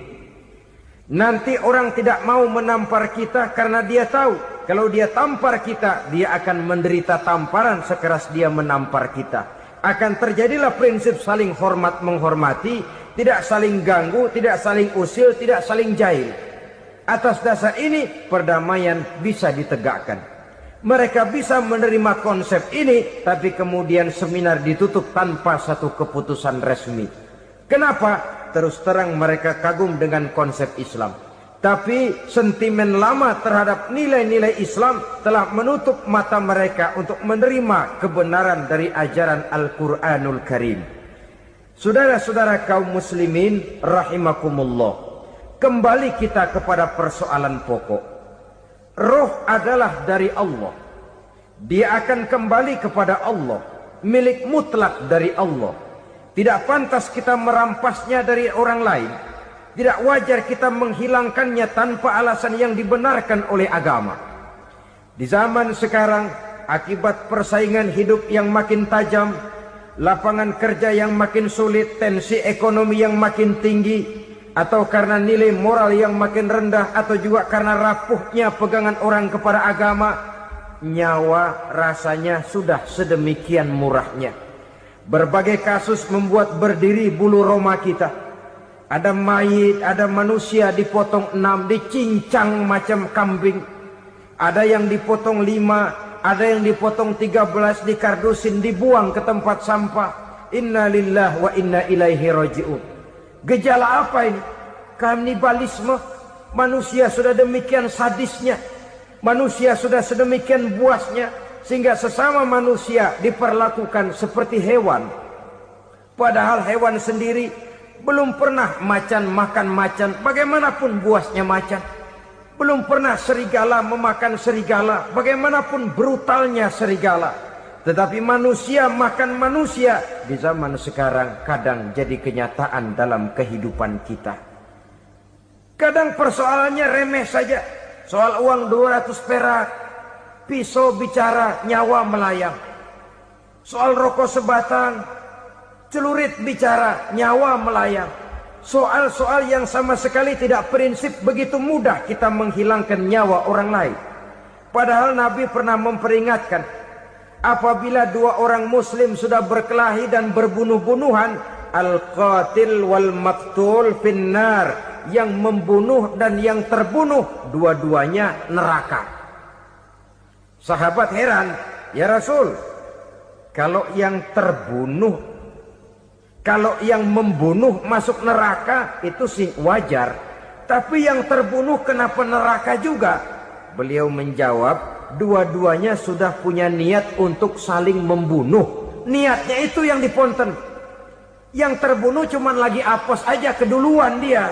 Nanti orang tidak mau menampar kita karena dia tahu kalau dia tampar kita, dia akan menderita tamparan sekeras dia menampar kita. Akan terjadilah prinsip saling hormat menghormati, tidak saling ganggu, tidak saling usil, tidak saling jahil. Atas dasar ini perdamaian bisa ditegakkan. Mereka bisa menerima konsep ini, tapi kemudian seminar ditutup tanpa satu keputusan resmi. Kenapa? Terus terang mereka kagum dengan konsep Islam. Tapi sentimen lama terhadap nilai-nilai Islam telah menutup mata mereka untuk menerima kebenaran dari ajaran Al-Quranul Karim. Saudara-saudara kaum muslimin rahimakumullah. Kembali kita kepada persoalan pokok. Roh adalah dari Allah. Dia akan kembali kepada Allah, milik mutlak dari Allah. Tidak pantas kita merampasnya dari orang lain. Tidak wajar kita menghilangkannya tanpa alasan yang dibenarkan oleh agama. Di zaman sekarang, akibat persaingan hidup yang makin tajam, lapangan kerja yang makin sulit, tensi ekonomi yang makin tinggi, atau karena nilai moral yang makin rendah, atau juga karena rapuhnya pegangan orang kepada agama, nyawa rasanya sudah sedemikian murahnya. Berbagai kasus membuat berdiri bulu roma kita. Ada mayit, ada manusia dipotong 6, dicincang macam kambing. Ada yang dipotong 5, ada yang dipotong 13, dikardusin, dibuang ke tempat sampah. Inna lillahi wa inna ilaihi raji'un. Gejala apa ini? Kanibalisme. Manusia sudah demikian sadisnya, manusia sudah sedemikian buasnya, sehingga sesama manusia diperlakukan seperti hewan. Padahal hewan sendiri belum pernah macan makan macan, bagaimanapun buasnya macan. Belum pernah serigala memakan serigala, bagaimanapun brutalnya serigala. Tetapi manusia makan manusia di zaman sekarang kadang jadi kenyataan dalam kehidupan kita. Kadang persoalannya remeh saja. Soal uang 200 perak, pisau bicara, nyawa melayang. Soal rokok sebatang, celurit bicara, nyawa melayang. Soal-soal yang sama sekali tidak prinsip, begitu mudah kita menghilangkan nyawa orang lain. Padahal Nabi pernah memperingatkan, apabila dua orang muslim sudah berkelahi dan berbunuh-bunuhan, al-qatil wal maktul finnar, yang membunuh dan yang terbunuh dua-duanya neraka. Sahabat heran, ya Rasul, kalau yang terbunuh, kalau yang membunuh masuk neraka itu sih wajar, tapi yang terbunuh kenapa neraka juga? Beliau menjawab, dua-duanya sudah punya niat untuk saling membunuh. Niatnya itu yang diponten. Yang terbunuh cuman lagi apes aja, keduluan dia.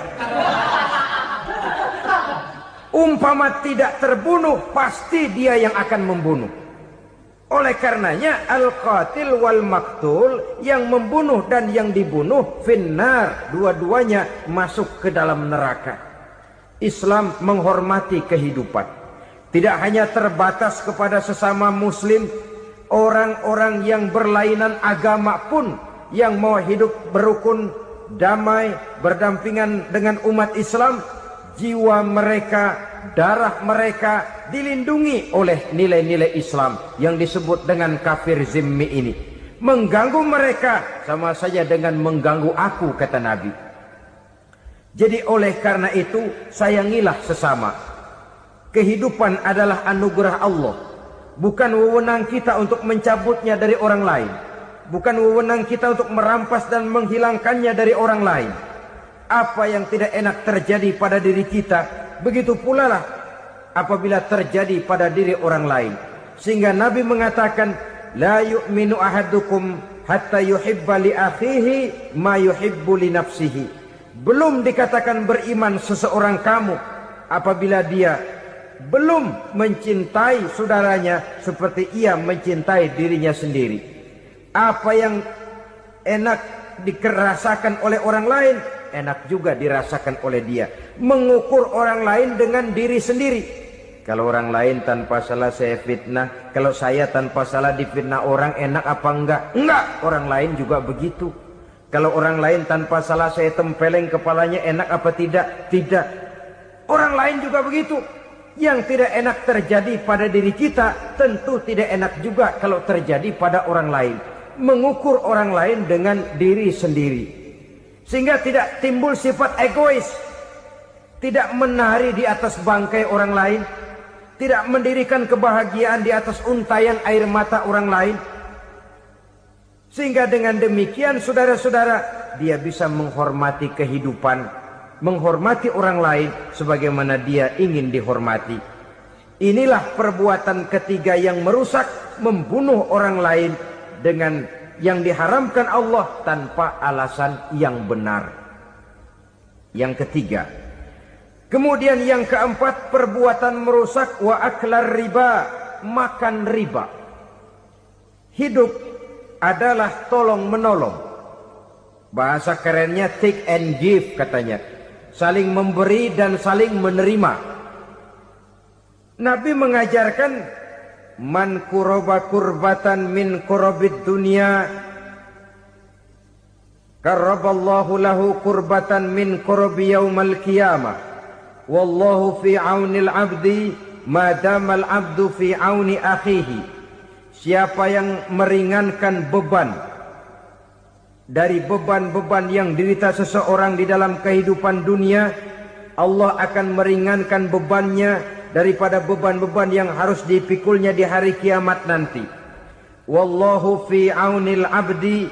Umpama tidak terbunuh, pasti dia yang akan membunuh. Oleh karenanya al-qatil wal maktul, yang membunuh dan yang dibunuh finnar, dua-duanya masuk ke dalam neraka. Islam menghormati kehidupan. Tidak hanya terbatas kepada sesama muslim, orang-orang yang berlainan agama pun yang mau hidup berukun, damai, berdampingan dengan umat Islam, jiwa mereka, darah mereka dilindungi oleh nilai-nilai Islam yang disebut dengan kafir zimmi ini. Mengganggu mereka sama saja dengan mengganggu aku, kata Nabi. Jadi oleh karena itu, sayangilah sesama. Kehidupan adalah anugerah Allah, bukan wewenang kita untuk mencabutnya dari orang lain. Bukan wewenang kita untuk merampas dan menghilangkannya dari orang lain. Apa yang tidak enak terjadi pada diri kita, begitu pula lah apabila terjadi pada diri orang lain. Sehingga Nabi mengatakan, la yu'minu ahadukum hatta yuhibba li akhihi ma yuhibbu li nafsihi. Belum dikatakan beriman seseorang kamu apabila dia belum mencintai saudaranya seperti ia mencintai dirinya sendiri. Apa yang enak dirasakan oleh orang lain, enak juga dirasakan oleh dia. Mengukur orang lain dengan diri sendiri. Kalau orang lain tanpa salah saya fitnah, kalau saya tanpa salah difitnah orang, enak apa enggak? Enggak, orang lain juga begitu. Kalau orang lain tanpa salah saya tempeleng kepalanya, enak apa tidak? Tidak. Orang lain juga begitu. Yang tidak enak terjadi pada diri kita, tentu tidak enak juga kalau terjadi pada orang lain. Mengukur orang lain dengan diri sendiri, sehingga tidak timbul sifat egois, tidak menari di atas bangkai orang lain, tidak mendirikan kebahagiaan di atas untayan air mata orang lain. Sehingga dengan demikian saudara-saudara, dia bisa menghormati kehidupan, menghormati orang lain sebagaimana dia ingin dihormati. Inilah perbuatan ketiga yang merusak, membunuh orang lain dengan yang diharamkan Allah tanpa alasan yang benar. Yang ketiga. Kemudian yang keempat, perbuatan merusak wa aklar riba, makan riba. Hidup adalah tolong menolong. Bahasa kerennya take and give katanya. Saling memberi dan saling menerima. Nabi mengajarkan man kuroba kurbatan min kurobid dunia karaballahu lahu kurbatan min kurobi yaumal qiyamah. Wallahu fi aunil abdi madamal abdu fi auni akhihi. Siapa yang meringankan beban dari beban-beban yang diderita seseorang di dalam kehidupan dunia, Allah akan meringankan bebannya daripada beban-beban yang harus dipikulnya di hari kiamat nanti. Wallahu fi aunil abdi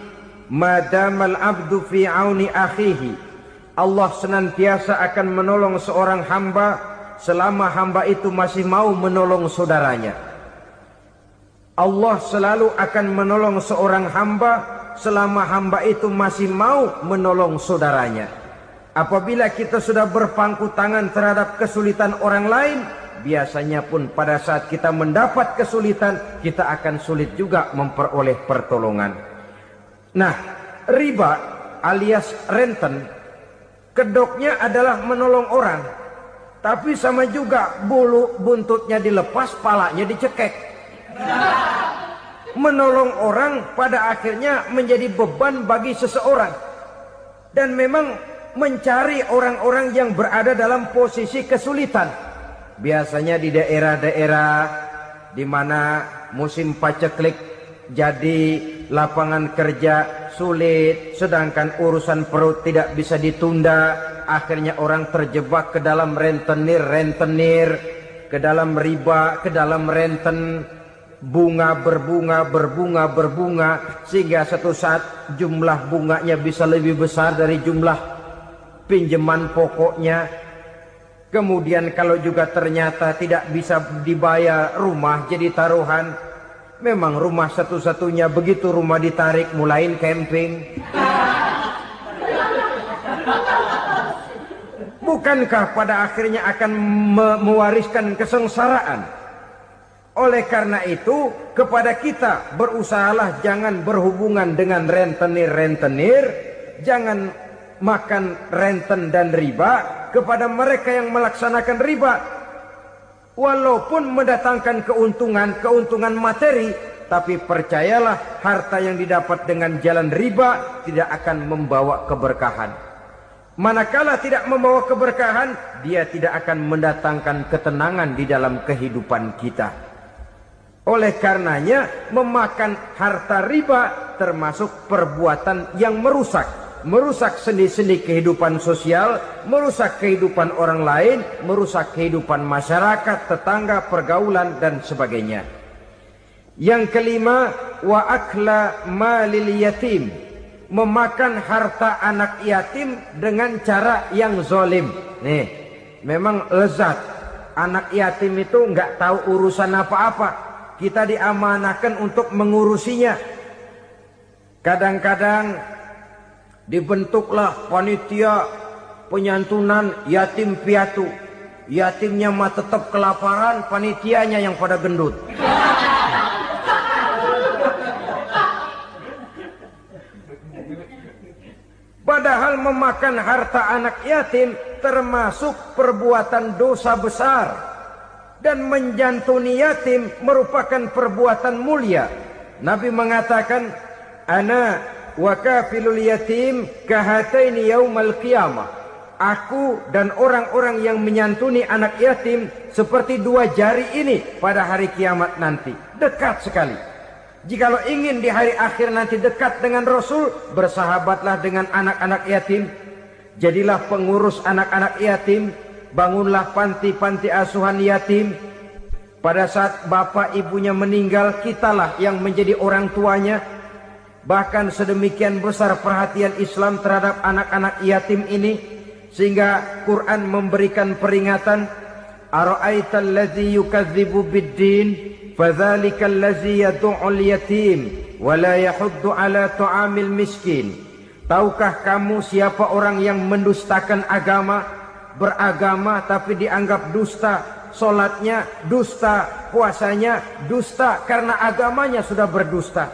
madamal abdu fi auni akhihi. Allah senantiasa akan menolong seorang hamba selama hamba itu masih mau menolong saudaranya. Allah selalu akan menolong seorang hamba selama hamba itu masih mau menolong saudaranya. Apabila kita sudah berpangku tangan terhadap kesulitan orang lain, biasanya pun pada saat kita mendapat kesulitan, kita akan sulit juga memperoleh pertolongan. Nah, riba alias renten, kedoknya adalah menolong orang, tapi sama juga bulu buntutnya dilepas, palanya dicekek. Menolong orang pada akhirnya menjadi beban bagi seseorang. Dan memang mencari orang-orang yang berada dalam posisi kesulitan. Biasanya di daerah-daerah di mana musim paceklik jadi lapangan kerja sulit, sedangkan urusan perut tidak bisa ditunda. Akhirnya orang terjebak ke dalam rentenir, ke dalam riba, ke dalam renten. Bunga berbunga, sehingga satu saat jumlah bunganya bisa lebih besar dari jumlah pinjaman pokoknya. Kemudian kalau juga ternyata tidak bisa dibayar, rumah jadi taruhan. Memang rumah satu-satunya, begitu rumah ditarik mulain camping. Bukankah pada akhirnya akan mewariskan kesengsaraan? Oleh karena itu, kepada kita berusahalah jangan berhubungan dengan rentenir, jangan makan renten dan riba. Kepada mereka yang melaksanakan riba, walaupun mendatangkan keuntungan materi, tapi percayalah harta yang didapat dengan jalan riba tidak akan membawa keberkahan. Manakala tidak membawa keberkahan, dia tidak akan mendatangkan ketenangan di dalam kehidupan kita. Oleh karenanya, memakan harta riba termasuk perbuatan yang merusak sendi-sendi kehidupan sosial, merusak kehidupan orang lain, merusak kehidupan masyarakat, tetangga, pergaulan dan sebagainya. Yang kelima, wa akla malil yatim, memakan harta anak yatim dengan cara yang zalim. Nih, memang lezat. Anak yatim itu nggak tahu urusan apa-apa. Kita diamanahkan untuk mengurusinya. Kadang-kadang dibentuklah panitia penyantunan yatim piatu. Yatimnya mah tetap kelaparan, panitianya yang pada gendut. Padahal memakan harta anak yatim termasuk perbuatan dosa besar. Dan menjantuni yatim merupakan perbuatan mulia. Nabi mengatakan, ana wa kafilul yatim kahataini yaumal qiyamah. Aku dan orang-orang yang menyantuni anak yatim seperti dua jari ini pada hari kiamat nanti. Dekat sekali. Jikalau ingin di hari akhir nanti dekat dengan Rasul, bersahabatlah dengan anak-anak yatim. Jadilah pengurus anak-anak yatim. Bangunlah panti-panti asuhan yatim. Pada saat bapak ibunya meninggal, kitalah yang menjadi orang tuanya. Bahkan sedemikian besar perhatian Islam terhadap anak-anak yatim ini, sehingga Quran memberikan peringatan, ara'aital ladzi yukadzibu bid-din fadzalikal ladzi yad'ul yatim wa la yahuddu ala ta'amil miskin. Tahukah kamu siapa orang yang mendustakan agama? Beragama tapi dianggap dusta, solatnya dusta, puasanya dusta karena agamanya sudah berdusta.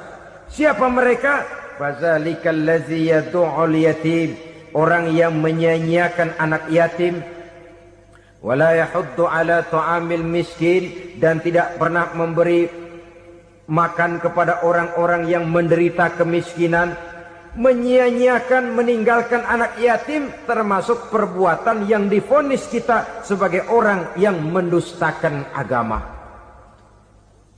Siapa mereka? Fazalikal ladzi yad'ul yatim, orang yang menyia-nyiakan anak yatim. Wala yahuddu ala ta'amil miskin, dan tidak pernah memberi makan kepada orang-orang yang menderita kemiskinan. Menyia-nyiakan, meninggalkan anak yatim termasuk perbuatan yang divonis kita sebagai orang yang mendustakan agama.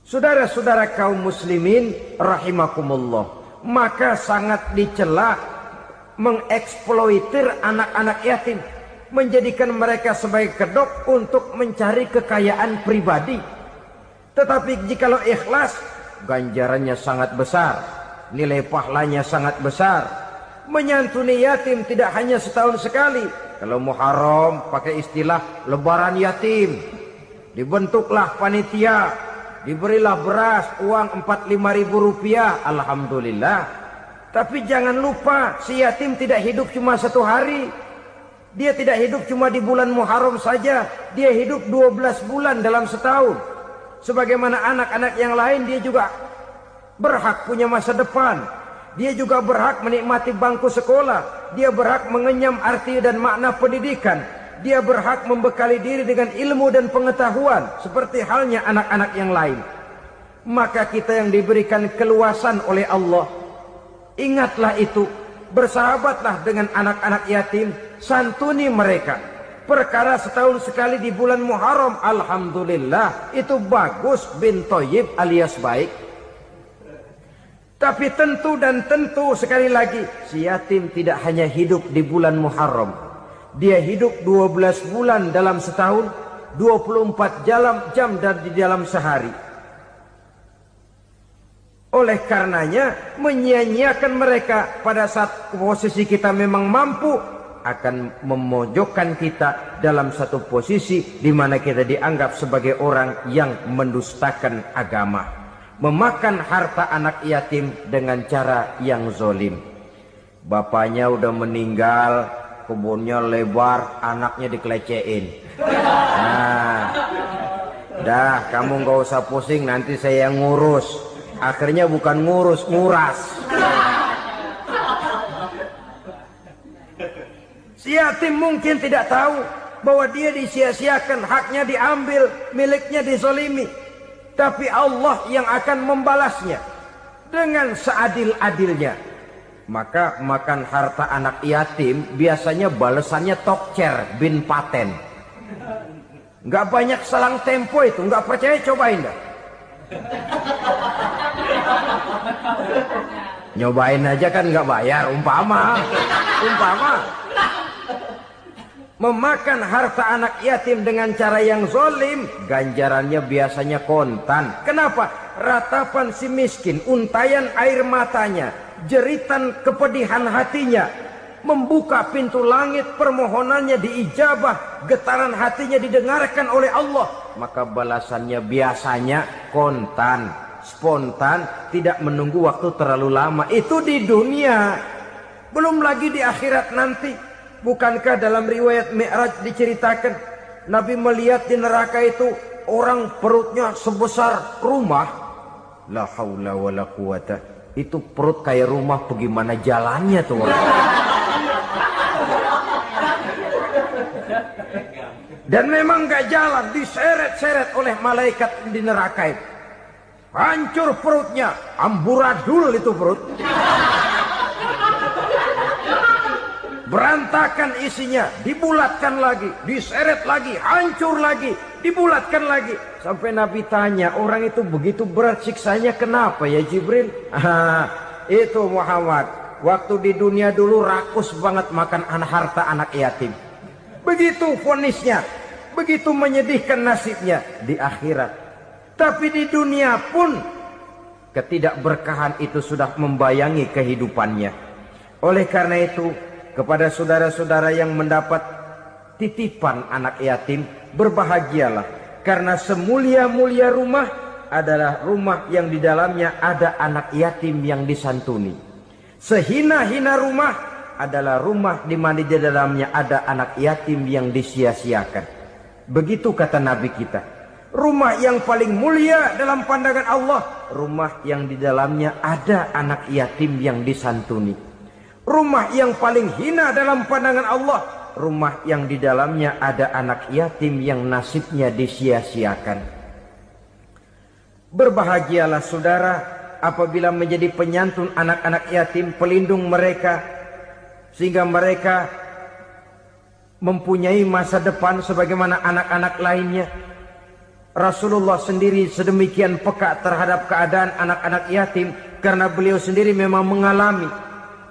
Saudara-saudara kaum muslimin rahimakumullah, maka sangat dicela mengeksploitir anak-anak yatim, menjadikan mereka sebagai kedok untuk mencari kekayaan pribadi. Tetapi jikalau ikhlas, ganjarannya sangat besar, nilai pahalanya sangat besar. Menyantuni yatim tidak hanya setahun sekali. Kalau Muharram pakai istilah lebaran yatim. Dibentuklah panitia, diberilah beras, uang 45.000 rupiah, alhamdulillah. Tapi jangan lupa, si yatim tidak hidup cuma satu hari. Dia tidak hidup cuma di bulan Muharram saja. Dia hidup 12 bulan dalam setahun. Sebagaimana anak-anak yang lain, dia juga berhak punya masa depan. Dia juga berhak menikmati bangku sekolah. Dia berhak mengenyam arti dan makna pendidikan. Dia berhak membekali diri dengan ilmu dan pengetahuan seperti halnya anak-anak yang lain. Maka kita yang diberikan keluasan oleh Allah, ingatlah itu. Bersahabatlah dengan anak-anak yatim, santuni mereka. Perkara setahun sekali di bulan Muharram, alhamdulillah, itu bagus bin Thayyib alias baik. Tapi tentu dan tentu sekali lagi, si yatim tidak hanya hidup di bulan Muharram. Dia hidup 12 bulan dalam setahun, 24 jam di dalam sehari. Oleh karenanya, menyia-nyiakan mereka pada saat posisi kita memang mampu, akan memojokkan kita dalam satu posisi di mana kita dianggap sebagai orang yang mendustakan agama. Memakan harta anak yatim dengan cara yang zolim. Bapaknya udah meninggal, kebunnya lebar, anaknya dikelecehin. Nah, dah kamu gak usah pusing, nanti saya yang ngurus. Akhirnya bukan ngurus, nguras. Si yatim mungkin tidak tahu bahwa dia disia-siakan, haknya diambil, miliknya dizolimi. Tapi Allah yang akan membalasnya dengan seadil-adilnya. Maka makan harta anak yatim biasanya balasannya tokcer bin paten. Nggak banyak selang tempo itu, nggak percaya cobain dah. Nyobain aja kan nggak bayar, umpama. Memakan harta anak yatim dengan cara yang zolim, ganjarannya biasanya kontan. Kenapa? Ratapan si miskin, untayan air matanya, jeritan kepedihan hatinya, membuka pintu langit, permohonannya diijabah, getaran hatinya didengarkan oleh Allah. Maka balasannya biasanya kontan, spontan, tidak menunggu waktu terlalu lama. Itu di dunia, belum lagi di akhirat nanti. Bukankah dalam riwayat Mi'raj diceritakan Nabi melihat di neraka itu orang perutnya sebesar rumah. La haula wala quwata. Itu perut kayak rumah, bagaimana jalannya tuh orang? Dan memang gak jalan, diseret-seret oleh malaikat di neraka itu. Hancur perutnya, amburadul itu perut. Berantakan isinya, dibulatkan lagi, diseret lagi, hancur lagi, dibulatkan lagi. Sampai Nabi tanya, orang itu begitu berat siksanya kenapa ya Jibril? Itu Muhammad, waktu di dunia dulu rakus banget makan harta anak yatim. Begitu vonisnya, begitu menyedihkan nasibnya di akhirat. Tapi di dunia pun ketidakberkahan itu sudah membayangi kehidupannya. Oleh karena itu, kepada saudara-saudara yang mendapat titipan anak yatim, berbahagialah. Karena semulia-mulia rumah adalah rumah yang di dalamnya ada anak yatim yang disantuni. Sehina-hina rumah adalah rumah di mana di dalamnya ada anak yatim yang disia-siakan. Begitu kata Nabi kita. Rumah yang paling mulia dalam pandangan Allah, rumah yang di dalamnya ada anak yatim yang disantuni. Rumah yang paling hina dalam pandangan Allah, rumah yang di dalamnya ada anak yatim yang nasibnya disia-siakan. Berbahagialah saudara apabila menjadi penyantun anak-anak yatim, pelindung mereka, sehingga mereka mempunyai masa depan sebagaimana anak-anak lainnya. Rasulullah sendiri sedemikian peka terhadap keadaan anak-anak yatim karena beliau sendiri memang mengalami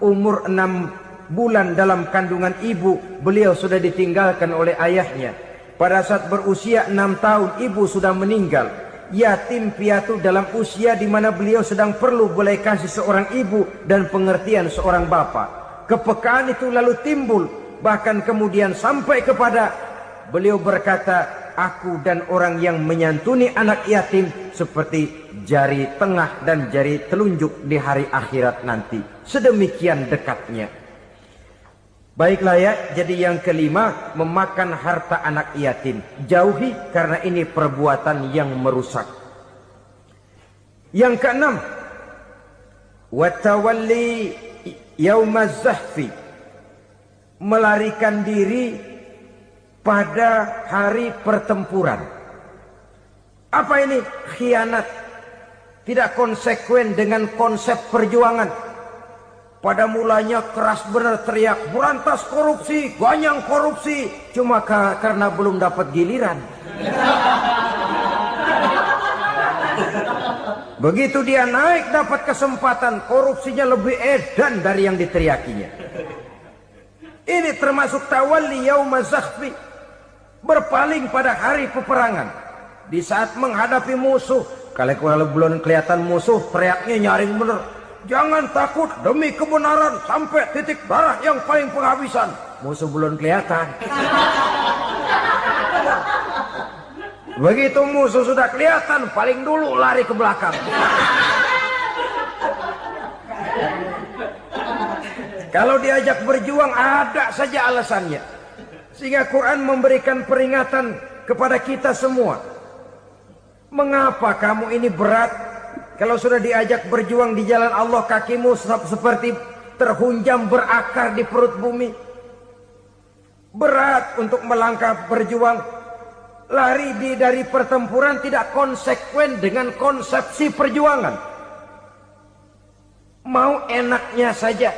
umur 6 bulan dalam kandungan ibu, beliau sudah ditinggalkan oleh ayahnya. Pada saat berusia 6 tahun ibu sudah meninggal. Yatim piatu dalam usia di mana beliau sedang perlu belas kasih seorang ibu dan pengertian seorang bapa. Kepekaan itu lalu timbul, bahkan kemudian sampai kepada beliau berkata, aku dan orang yang menyantuni anak yatim seperti jari tengah dan jari telunjuk di hari akhirat nanti. Sedemikian dekatnya. Baiklah ya, jadi yang kelima, memakan harta anak yatim. Jauhi karena ini perbuatan yang merusak. Yang keenam, watawalli yaumaz zahfi. Melarikan diri pada hari pertempuran. Apa ini? Khianat. Tidak konsekuen dengan konsep perjuangan. Pada mulanya keras benar teriak, berantas korupsi, ganyang korupsi. Cuma karena belum dapat giliran. Begitu dia naik dapat kesempatan, korupsinya lebih edan dari yang diteriakinya. Ini termasuk tawalli yaumaz zahfi. Berpaling pada hari peperangan. Di saat menghadapi musuh, kalau belum kelihatan musuh, teriaknya nyaring bener. Jangan takut demi kebenaran sampai titik darah yang paling penghabisan. Musuh belum kelihatan. Begitu musuh sudah kelihatan, paling dulu lari ke belakang. Kalau diajak berjuang ada saja alasannya. Sehingga Quran memberikan peringatan kepada kita semua. Mengapa kamu ini berat? Kalau sudah diajak berjuang di jalan Allah, kakimu seperti terhunjam berakar di perut bumi. Berat untuk melangkah berjuang. Lari dari pertempuran tidak konsekuen dengan konsepsi perjuangan. Mau enaknya saja.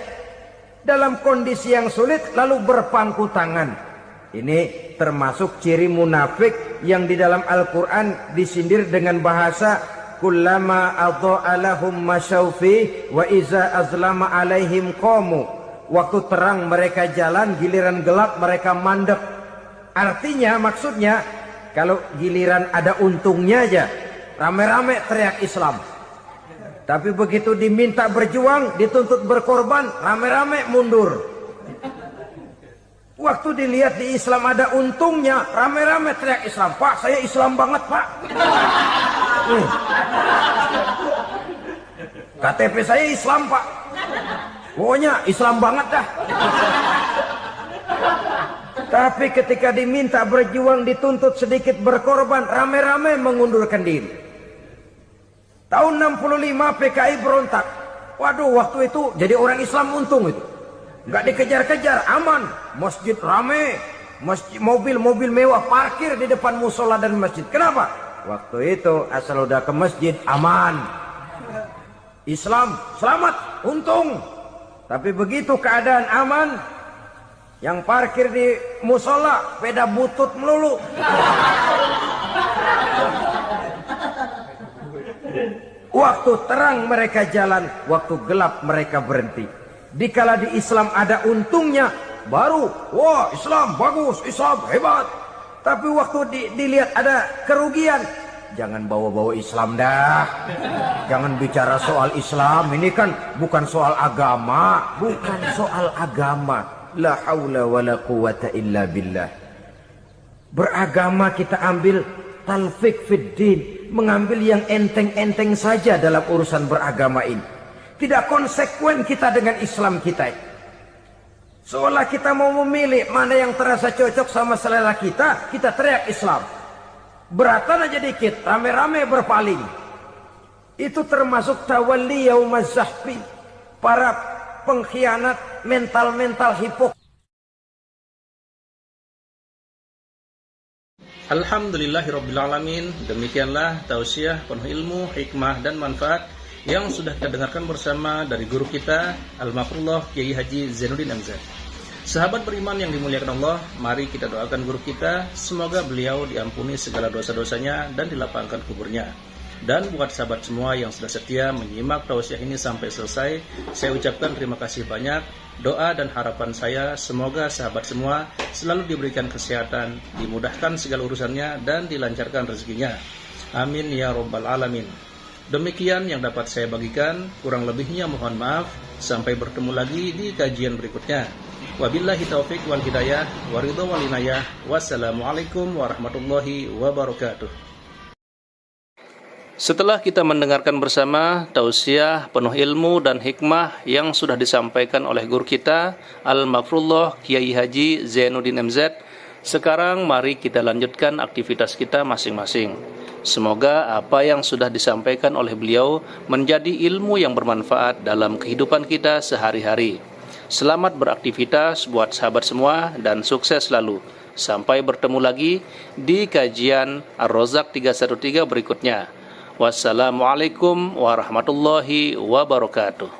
Dalam kondisi yang sulit lalu berpangku tangan. Ini termasuk ciri munafik yang di dalam Al-Quran disindir dengan bahasa kullama adha'a lahum masyaufi wa iza azlama alaihim qamu. Waktu terang mereka jalan, giliran gelap mereka mandek. Artinya, maksudnya, kalau giliran ada untungnya aja, rame-rame teriak Islam. Tapi begitu diminta berjuang, dituntut berkorban, rame-rame mundur. Waktu dilihat di Islam ada untungnya, rame-rame teriak Islam. Pak, saya Islam banget, Pak. KTP saya Islam, Pak. Pokoknya Islam banget dah. Tapi ketika diminta berjuang, dituntut sedikit berkorban, rame-rame mengundurkan diri. Tahun 65 PKI berontak. Waduh, waktu itu jadi orang Islam untung itu. Nggak dikejar-kejar, aman. Masjid rame, mobil-mobil mewah parkir di depan musola dan masjid. Kenapa? Waktu itu asal udah ke masjid aman. Islam selamat, untung. Tapi begitu keadaan aman, yang parkir di musola sepeda butut melulu. Waktu terang mereka jalan, waktu gelap mereka berhenti. Dikala di Islam ada untungnya, baru wah Islam bagus, Islam hebat. Tapi waktu dilihat ada kerugian, jangan bawa-bawa Islam dah. Jangan bicara soal Islam, ini kan bukan soal agama. Bukan soal agama. La haula wa la quwata illa billah. Beragama kita ambil talfik fid din, mengambil yang enteng-enteng saja dalam urusan beragama ini. Tidak konsekuen kita dengan Islam kita. Seolah kita mau memilih mana yang terasa cocok sama selera kita, kita teriak Islam. Beratan aja dikit, rame-rame berpaling. Itu termasuk tawalli yaumaz zahfi. Para pengkhianat, mental-mental hipokrit. Alhamdulillahirrabbilalamin. Demikianlah tausiah penuh ilmu, hikmah, dan manfaat yang sudah kita dengarkan bersama dari guru kita Al-Makrullah Kiai Haji Zainuddin MZ. Sahabat beriman yang dimuliakan Allah, mari kita doakan guru kita, semoga beliau diampuni segala dosa-dosanya dan dilapangkan kuburnya. Dan buat sahabat semua yang sudah setia menyimak tausiah ini sampai selesai, saya ucapkan terima kasih banyak. Doa dan harapan saya semoga sahabat semua selalu diberikan kesehatan, dimudahkan segala urusannya, dan dilancarkan rezekinya. Amin ya rabbal alamin. Demikian yang dapat saya bagikan, kurang lebihnya mohon maaf. Sampai bertemu lagi di kajian berikutnya. Wabillahi taufik wal hidayah, waridho wal inayah. Wassalamualaikum warahmatullahi wabarakatuh. Setelah kita mendengarkan bersama tausiah penuh ilmu dan hikmah yang sudah disampaikan oleh guru kita Al-Makrullah Kiai Haji Zainuddin MZ, sekarang mari kita lanjutkan aktivitas kita masing-masing. Semoga apa yang sudah disampaikan oleh beliau menjadi ilmu yang bermanfaat dalam kehidupan kita sehari-hari. Selamat beraktivitas buat sahabat semua dan sukses selalu. Sampai bertemu lagi di kajian Ar-Rozak 313 berikutnya. Wassalamualaikum warahmatullahi wabarakatuh.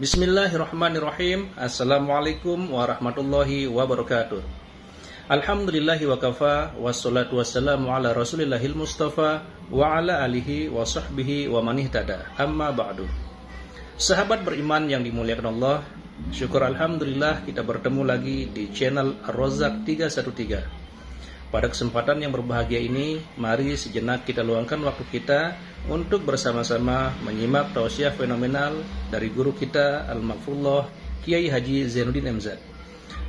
Bismillahirrahmanirrahim. Assalamualaikum warahmatullahi wabarakatuh. Alhamdulillahi wa kafa, wassalatu wassalamu ala rasulillahil mustafa wa ala alihi wa sahbihi wa manihtada. Amma ba'du. Sahabat beriman yang dimuliakan Allah, syukur alhamdulillah kita bertemu lagi di channel Ar-Rozak 313. Pada kesempatan yang berbahagia ini, mari sejenak kita luangkan waktu kita untuk bersama-sama menyimak tausiah fenomenal dari guru kita Al-Makrullah Kiai Haji Zainuddin MZ.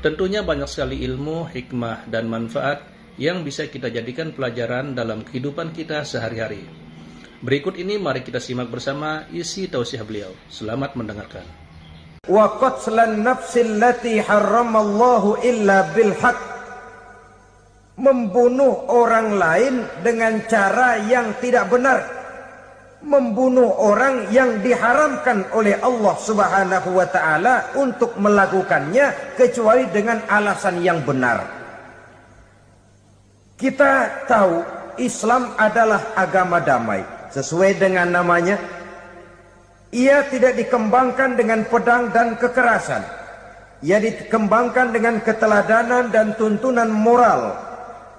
Tentunya banyak sekali ilmu, hikmah, dan manfaat yang bisa kita jadikan pelajaran dalam kehidupan kita sehari-hari. Berikut ini mari kita simak bersama isi tausiah beliau. Selamat mendengarkan. Wa qatlan nafsil lati harramallahu illa bil haqq. Membunuh orang lain dengan cara yang tidak benar, membunuh orang yang diharamkan oleh Allah Subhanahu wa ta'ala untuk melakukannya kecuali dengan alasan yang benar. Kita tahu Islam adalah agama damai. Sesuai dengan namanya, ia tidak dikembangkan dengan pedang dan kekerasan. Ia dikembangkan dengan keteladanan dan tuntunan moral.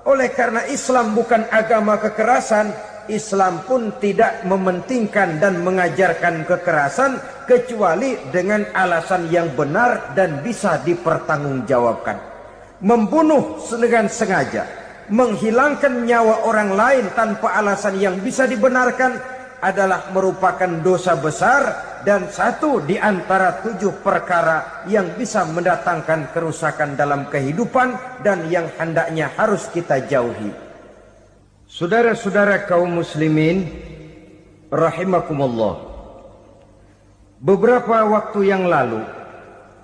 Oleh karena Islam bukan agama kekerasan, Islam pun tidak mementingkan dan mengajarkan kekerasan kecuali dengan alasan yang benar dan bisa dipertanggungjawabkan. Membunuh dengan sengaja, menghilangkan nyawa orang lain tanpa alasan yang bisa dibenarkan adalah merupakan dosa besar dan satu di antara 7 perkara yang bisa mendatangkan kerusakan dalam kehidupan dan yang hendaknya harus kita jauhi. Saudara-saudara kaum muslimin rahimakumullah. Beberapa waktu yang lalu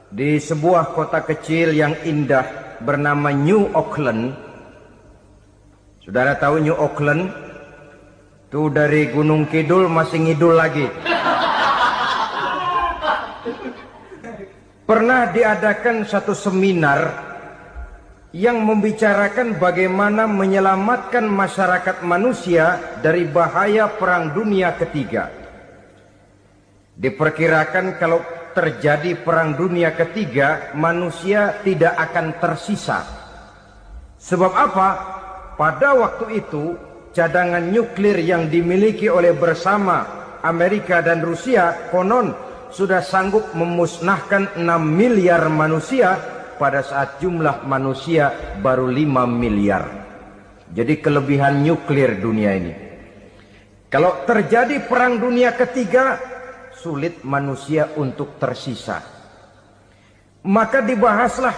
di sebuah kota kecil yang indah bernama New Auckland. Saudara tahu New Auckland? Tuh dari Gunung Kidul masih ngidul lagi. pernah diadakan satu seminar yang membicarakan bagaimana menyelamatkan masyarakat manusia dari bahaya Perang Dunia Ketiga. Diperkirakan kalau terjadi Perang Dunia Ketiga, manusia tidak akan tersisa. Sebab apa? Pada waktu itu, cadangan nuklir yang dimiliki oleh bersama Amerika dan Rusia konon sudah sanggup memusnahkan 6 miliar manusia pada saat jumlah manusia baru 5 miliar. Jadi kelebihan nuklir dunia ini. Kalau terjadi Perang Dunia Ketiga, sulit manusia untuk tersisa. Maka dibahaslah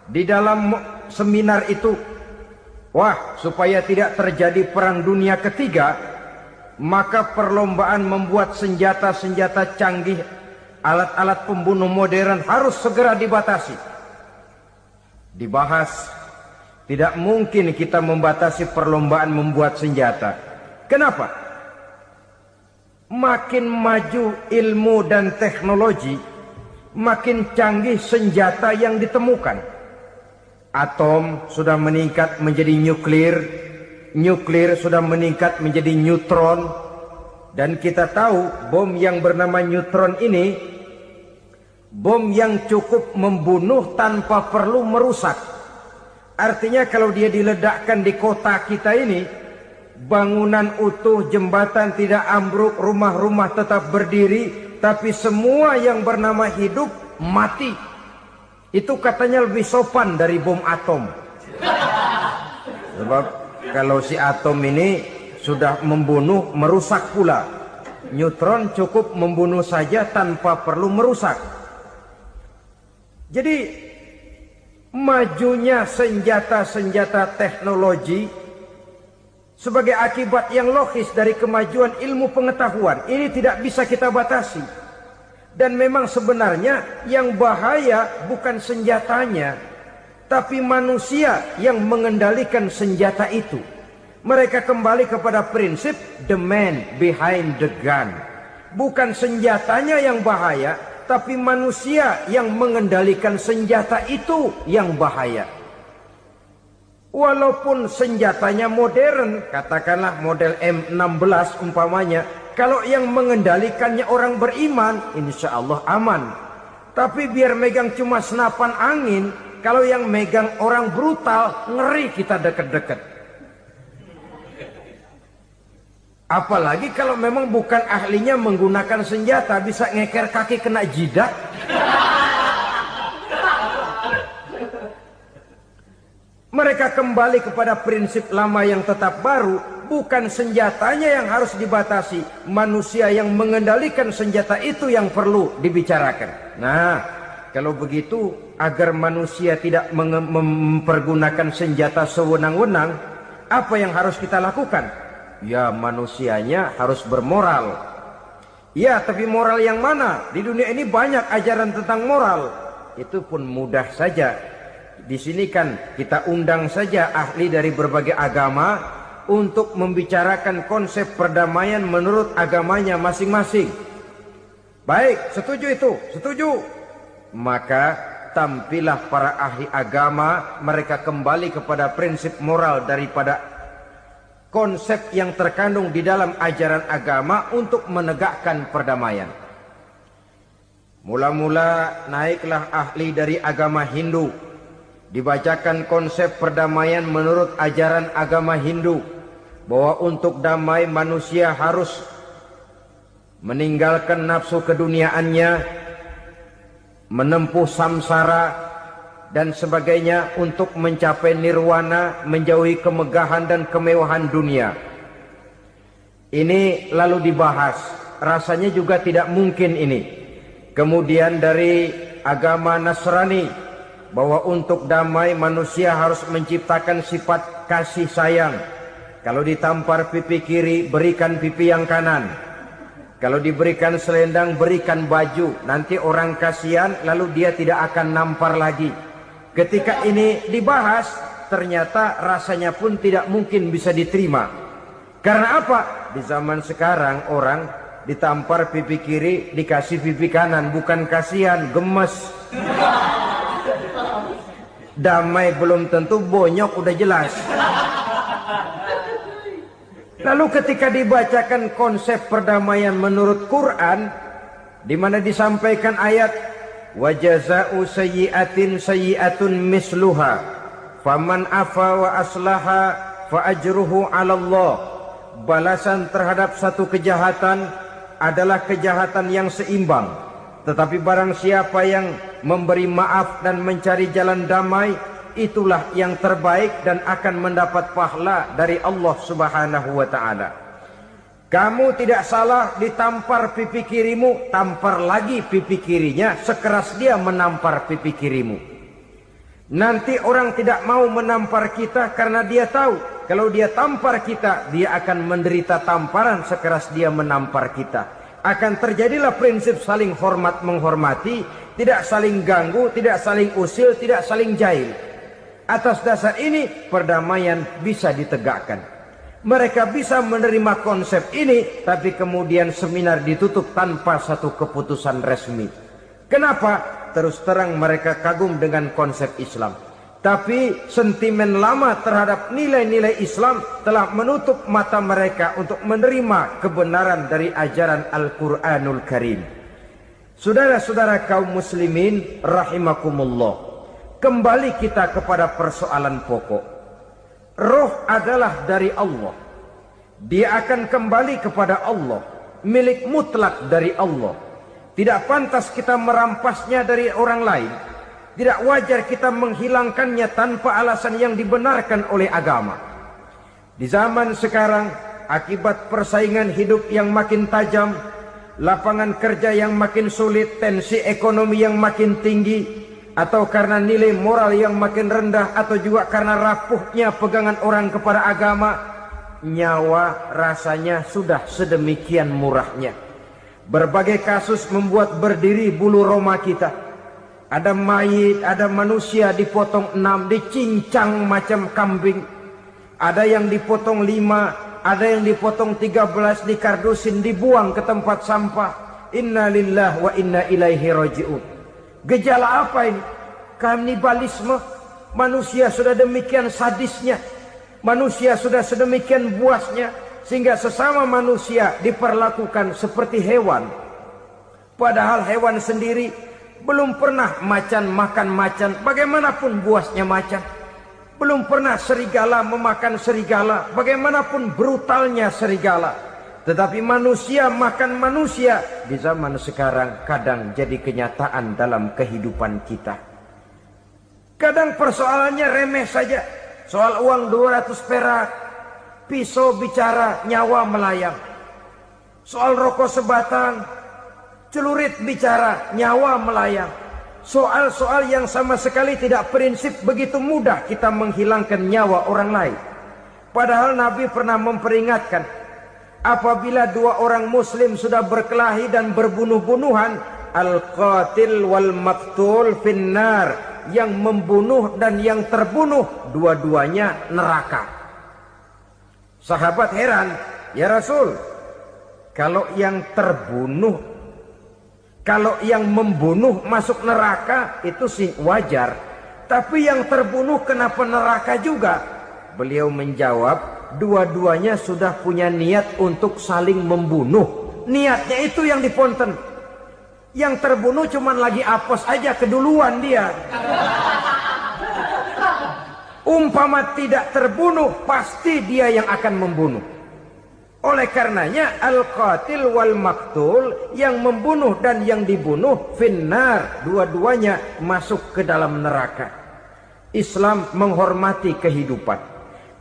di dalam seminar itu, wah, supaya tidak terjadi Perang Dunia Ketiga, maka perlombaan membuat senjata-senjata canggih, alat-alat pembunuh modern harus segera dibatasi. Dibahas, tidak mungkin kita membatasi perlombaan membuat senjata. Kenapa? Makin maju ilmu dan teknologi, makin canggih senjata yang ditemukan. Atom sudah meningkat menjadi nuklir, nuklir sudah meningkat menjadi neutron, dan kita tahu bom yang bernama neutron ini bom yang cukup membunuh tanpa perlu merusak. Artinya kalau dia diledakkan di kota kita ini, bangunan utuh, jembatan tidak ambruk, rumah-rumah tetap berdiri, tapi semua yang bernama hidup mati. Itu katanya lebih sopan dari bom atom. Sebab kalau si atom ini sudah membunuh, merusak pula. Neutron cukup membunuh saja tanpa perlu merusak. Jadi majunya senjata-senjata teknologi sebagai akibat yang logis dari kemajuan ilmu pengetahuan ini tidak bisa kita batasi. Dan memang sebenarnya yang bahaya bukan senjatanya, tapi manusia yang mengendalikan senjata itu. Mereka kembali kepada prinsip the man behind the gun. Bukan senjatanya yang bahaya, tapi manusia yang mengendalikan senjata itu yang bahaya. Walaupun senjatanya modern, katakanlah model M16 umpamanya, kalau yang mengendalikannya orang beriman, insya Allah aman. Tapi biar megang cuma senapan angin, kalau yang megang orang brutal, ngeri kita deket-deket. Apalagi kalau memang bukan ahlinya menggunakan senjata, bisa ngeker kaki kena jidat. Mereka kembali kepada prinsip lama yang tetap baru, bukan senjatanya yang harus dibatasi, manusia yang mengendalikan senjata itu yang perlu dibicarakan. Nah, kalau begitu, agar manusia tidak mempergunakan senjata sewenang-wenang, apa yang harus kita lakukan? Ya, manusianya harus bermoral. Ya, tapi moral yang mana? Di dunia ini banyak ajaran tentang moral. Itu pun mudah saja. Di sini kan kita undang saja ahli dari berbagai agama untuk membicarakan konsep perdamaian menurut agamanya masing-masing. Baik, setuju itu? Setuju. Maka tampillah para ahli agama, mereka kembali kepada prinsip moral daripada konsep yang terkandung di dalam ajaran agama untuk menegakkan perdamaian. Mula-mula naiklah ahli dari agama Hindu, dibacakan konsep perdamaian menurut ajaran agama Hindu, bahwa untuk damai manusia harus meninggalkan nafsu keduniaannya, menempuh samsara dan sebagainya untuk mencapai nirwana, menjauhi kemegahan dan kemewahan dunia. Ini lalu dibahas, rasanya juga tidak mungkin ini. Kemudian dari agama Nasrani, bahwa untuk damai manusia harus menciptakan sifat kasih sayang. Kalau ditampar pipi kiri, berikan pipi yang kanan. Kalau diberikan selendang, berikan baju. Nanti orang kasihan, lalu dia tidak akan nampar lagi. Ketika ini dibahas, ternyata rasanya pun tidak mungkin bisa diterima. Karena apa? Di zaman sekarang orang ditampar pipi kiri, dikasih pipi kanan. Bukan kasihan, gemes. Damai belum tentu, bonyok udah jelas. Lalu ketika dibacakan konsep perdamaian menurut Quran, di mana disampaikan ayat wa jazaa'u sayyi'atin sayyi'atun misluha faman afa wa aslaha fa ajruhu 'ala Allah. Balasan terhadap satu kejahatan adalah kejahatan yang seimbang, tetapi barang siapa yang memberi maaf dan mencari jalan damai, itulah yang terbaik dan akan mendapat pahala dari Allah Subhanahu wa ta'ala. Kamu tidak salah ditampar pipi kirimu, tampar lagi pipi kirinya sekeras dia menampar pipi kirimu. Nanti orang tidak mau menampar kita karena dia tahu kalau dia tampar kita, dia akan menderita tamparan sekeras dia menampar kita. Akan terjadilah prinsip saling hormat menghormati, tidak saling ganggu, tidak saling usil, tidak saling jahil. Atas dasar ini perdamaian bisa ditegakkan. Mereka bisa menerima konsep ini, tapi kemudian seminar ditutup tanpa satu keputusan resmi. Kenapa? Terus terang mereka kagum dengan konsep Islam. Tapi sentimen lama terhadap nilai-nilai Islam telah menutup mata mereka untuk menerima kebenaran dari ajaran Al-Quranul Karim. Saudara-saudara kaum muslimin rahimakumullah, kembali kita kepada persoalan pokok. Roh adalah dari Allah. Dia akan kembali kepada Allah, milik mutlak dari Allah. Tidak pantas kita merampasnya dari orang lain. Tidak wajar kita menghilangkannya tanpa alasan yang dibenarkan oleh agama. Di zaman sekarang, akibat persaingan hidup yang makin tajam, lapangan kerja yang makin sulit, tensi ekonomi yang makin tinggi, atau karena nilai moral yang makin rendah, atau juga karena rapuhnya pegangan orang kepada agama, nyawa rasanya sudah sedemikian murahnya. Berbagai kasus membuat berdiri bulu roma kita. Ada mayit, ada manusia dipotong 6, dicincang macam kambing. Ada yang dipotong 5, ada yang dipotong 13, dikardusin, dibuang ke tempat sampah. Inna lillahi wa inna ilaihi raji'un. Gejala apa ini? Kanibalisme. Manusia sudah demikian sadisnya. Manusia sudah sedemikian buasnya, sehingga sesama manusia diperlakukan seperti hewan. Padahal hewan sendiri belum pernah macan makan macan, bagaimanapun buasnya macan. Belum pernah serigala memakan serigala, bagaimanapun brutalnya serigala. Tetapi manusia makan manusia di zaman sekarang kadang jadi kenyataan dalam kehidupan kita. Kadang persoalannya remeh saja. Soal uang 200 perak, pisau bicara, nyawa melayang. Soal rokok sebatang, celurit bicara, nyawa melayang. Soal-soal yang sama sekali tidak prinsip, begitu mudah kita menghilangkan nyawa orang lain. Padahal Nabi pernah memperingatkan, apabila dua orang muslim sudah berkelahi dan berbunuh-bunuhan, al-qatil wal maqtul finnar, yang membunuh dan yang terbunuh dua-duanya neraka. Sahabat heran, ya Rasul, kalau yang terbunuh, kalau yang membunuh masuk neraka itu sih wajar, tapi yang terbunuh kenapa neraka juga? Beliau menjawab, dua-duanya sudah punya niat untuk saling membunuh. Niatnya itu yang diponten. Yang terbunuh cuman lagi apes aja, keduluan dia. Umpama tidak terbunuh, pasti dia yang akan membunuh. Oleh karenanya al-qatil wal maktul, yang membunuh dan yang dibunuh finnar, dua-duanya masuk ke dalam neraka. Islam menghormati kehidupan.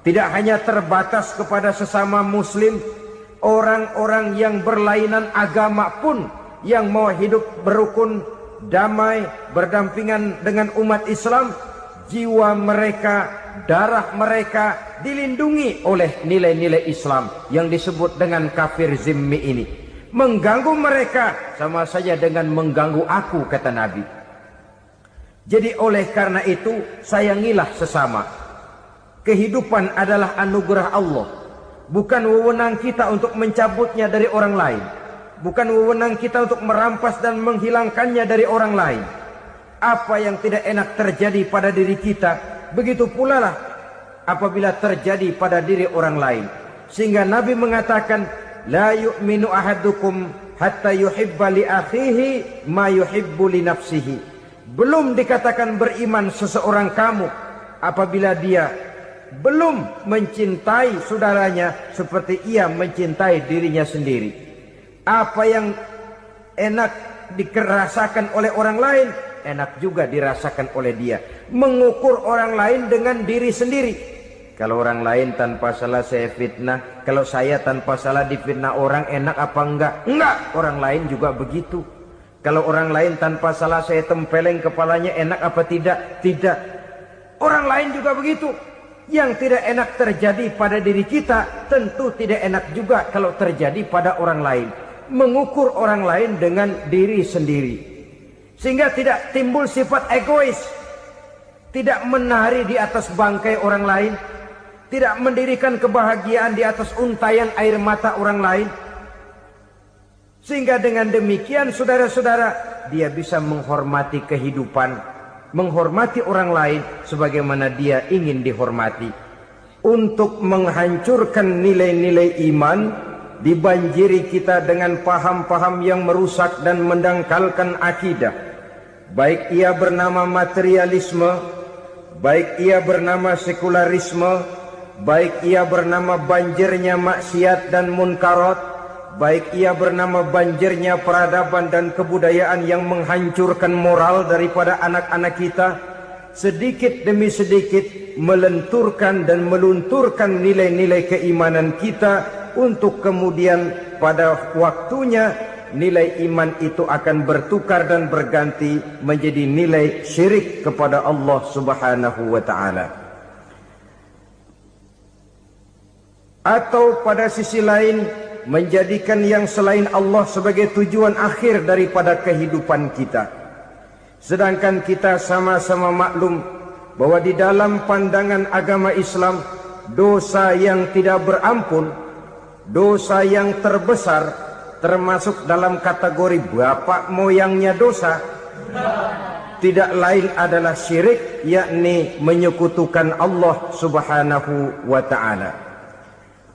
Tidak hanya terbatas kepada sesama muslim, orang-orang yang berlainan agama pun yang mau hidup berukun, damai, berdampingan dengan umat Islam, jiwa mereka, darah mereka dilindungi oleh nilai-nilai Islam yang disebut dengan kafir zimmi ini. Mengganggu mereka sama saja dengan mengganggu aku, kata Nabi. Jadi oleh karena itu sayangilah sesama. Kehidupan adalah anugerah Allah, bukan wewenang kita untuk mencabutnya dari orang lain. bukan wewenang kita untuk merampas dan menghilangkannya dari orang lain. Apa yang tidak enak terjadi pada diri kita, begitu pula lah apabila terjadi pada diri orang lain. Sehingga Nabi mengatakan, la yu'minu ahadukum hatta yuhibba li akhihi ma yuhibbu li nafsihi. Belum dikatakan beriman seseorang kamu apabila dia belum mencintai saudaranya seperti ia mencintai dirinya sendiri. Apa yang enak dirasakan oleh orang lain, enak juga dirasakan oleh dia. Mengukur orang lain dengan diri sendiri. Kalau orang lain tanpa salah saya fitnah, kalau saya tanpa salah difitnah orang, enak apa enggak? Enggak, orang lain juga begitu. Kalau orang lain tanpa salah saya tempeleng kepalanya, enak apa tidak? Tidak. Orang lain juga begitu. Yang tidak enak terjadi pada diri kita, tentu tidak enak juga kalau terjadi pada orang lain. Mengukur orang lain dengan diri sendiri. Sehingga tidak timbul sifat egois. Tidak menari di atas bangkai orang lain. Tidak mendirikan kebahagiaan di atas untayan air mata orang lain. Sehingga dengan demikian saudara-saudara, dia bisa menghormati kehidupan, menghormati orang lain sebagaimana dia ingin dihormati. Untuk menghancurkan nilai-nilai iman, dibanjiri kita dengan paham-paham yang merusak dan mendangkalkan akidah. Baik ia bernama materialisme, baik ia bernama sekularisme, baik ia bernama banjirnya maksiat dan munkarat, baik ia bernama banjirnya peradaban dan kebudayaan yang menghancurkan moral daripada anak-anak kita, sedikit demi sedikit melenturkan dan melunturkan nilai-nilai keimanan kita, untuk kemudian pada waktunya nilai iman itu akan bertukar dan berganti menjadi nilai syirik kepada Allah Subhanahu wa ta'ala. Atau pada sisi lain, menjadikan yang selain Allah sebagai tujuan akhir daripada kehidupan kita. Sedangkan kita sama-sama maklum bahwa di dalam pandangan agama Islam, dosa yang tidak berampun, dosa yang terbesar, termasuk dalam kategori bapak moyangnya dosa, tidak lain adalah syirik, yakni menyekutukan Allah Subhanahu wa ta'ala.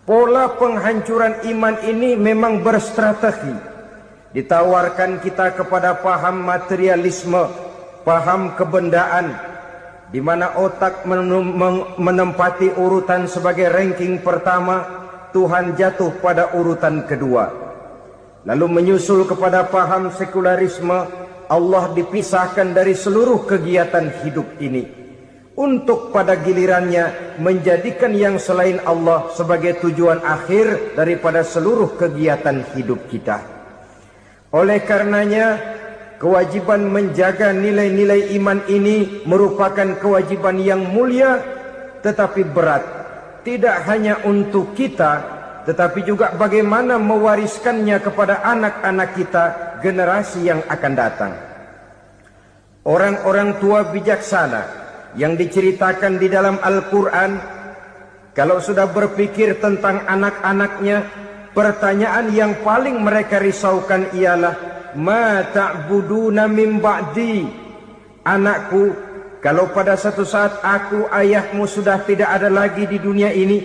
Pola penghancuran iman ini memang berstrategi. Ditawarkan kita kepada paham materialisme, paham kebendaan, di mana otak menempati urutan sebagai ranking pertama, Tuhan jatuh pada urutan kedua. Lalu menyusul kepada paham sekularisme, Allah dipisahkan dari seluruh kegiatan hidup ini, untuk pada gilirannya menjadikan yang selain Allah sebagai tujuan akhir daripada seluruh kegiatan hidup kita. Oleh karenanya, kewajiban menjaga nilai-nilai iman ini merupakan kewajiban yang mulia tetapi berat. Tidak hanya untuk kita, tetapi juga bagaimana mewariskannya kepada anak-anak kita, generasi yang akan datang. Orang-orang tua bijaksana yang diceritakan di dalam Al-Quran, kalau sudah berpikir tentang anak-anaknya, pertanyaan yang paling mereka risaukan ialah, ma ta'buduna min ba'di? Anakku, kalau pada satu saat aku, ayahmu sudah tidak ada lagi di dunia ini,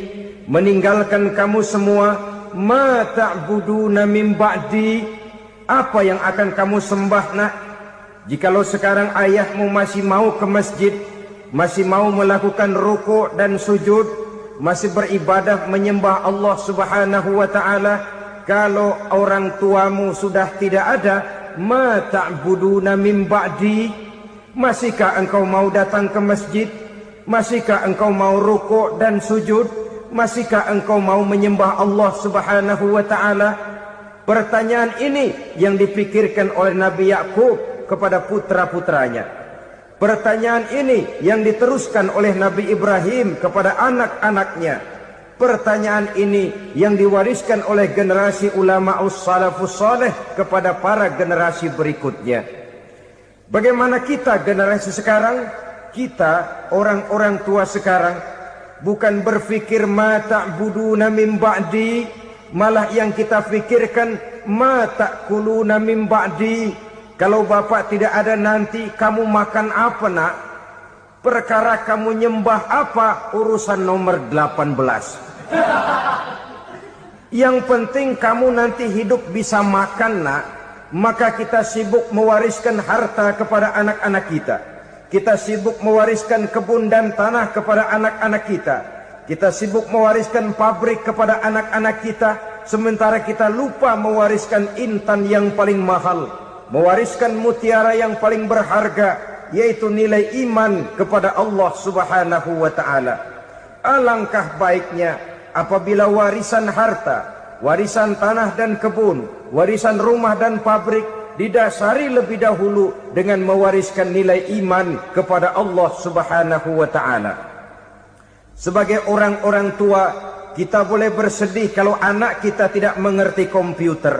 meninggalkan kamu semua, ma ta'buduna min ba'di? Apa yang akan kamu sembah, nak? Jikalau sekarang ayahmu masih mau ke masjid, masih mau melakukan ruku' dan sujud, masih beribadah menyembah Allah Subhanahu wa ta'ala, kalau orang tuamu sudah tidak ada, ma ta'buduna min ba'di? Masihkah engkau mau datang ke masjid? Masihkah engkau mau ruku' dan sujud? Masihkah engkau mau menyembah Allah Subhanahu wa ta'ala? Pertanyaan ini yang dipikirkan oleh Nabi Yakub kepada putra-putranya. Pertanyaan ini yang diteruskan oleh Nabi Ibrahim kepada anak-anaknya. Pertanyaan ini yang diwariskan oleh generasi ulama salafus saleh kepada para generasi berikutnya. Bagaimana kita generasi sekarang? Kita orang-orang tua sekarang bukan berfikir ma ta'buduna min ba'di, malah yang kita fikirkan ma ta'kuluna min ba'di, kalau bapak tidak ada nanti kamu makan apa nak? Perkara kamu nyembah apa, urusan nomor 18. Yang penting kamu nanti hidup bisa makan nak. Maka kita sibuk mewariskan harta kepada anak-anak kita. Kita sibuk mewariskan kebun dan tanah kepada anak-anak kita. Kita sibuk mewariskan pabrik kepada anak-anak kita. Sementara kita lupa mewariskan intan yang paling mahal, mewariskan mutiara yang paling berharga, yaitu nilai iman kepada Allah Subhanahu wa ta'ala. Alangkah baiknya apabila warisan harta, warisan tanah dan kebun, warisan rumah dan pabrik didasari lebih dahulu dengan mewariskan nilai iman kepada Allah Subhanahu wa ta'ala. Sebagai orang-orang tua, kita boleh bersedih kalau anak kita tidak mengerti komputer.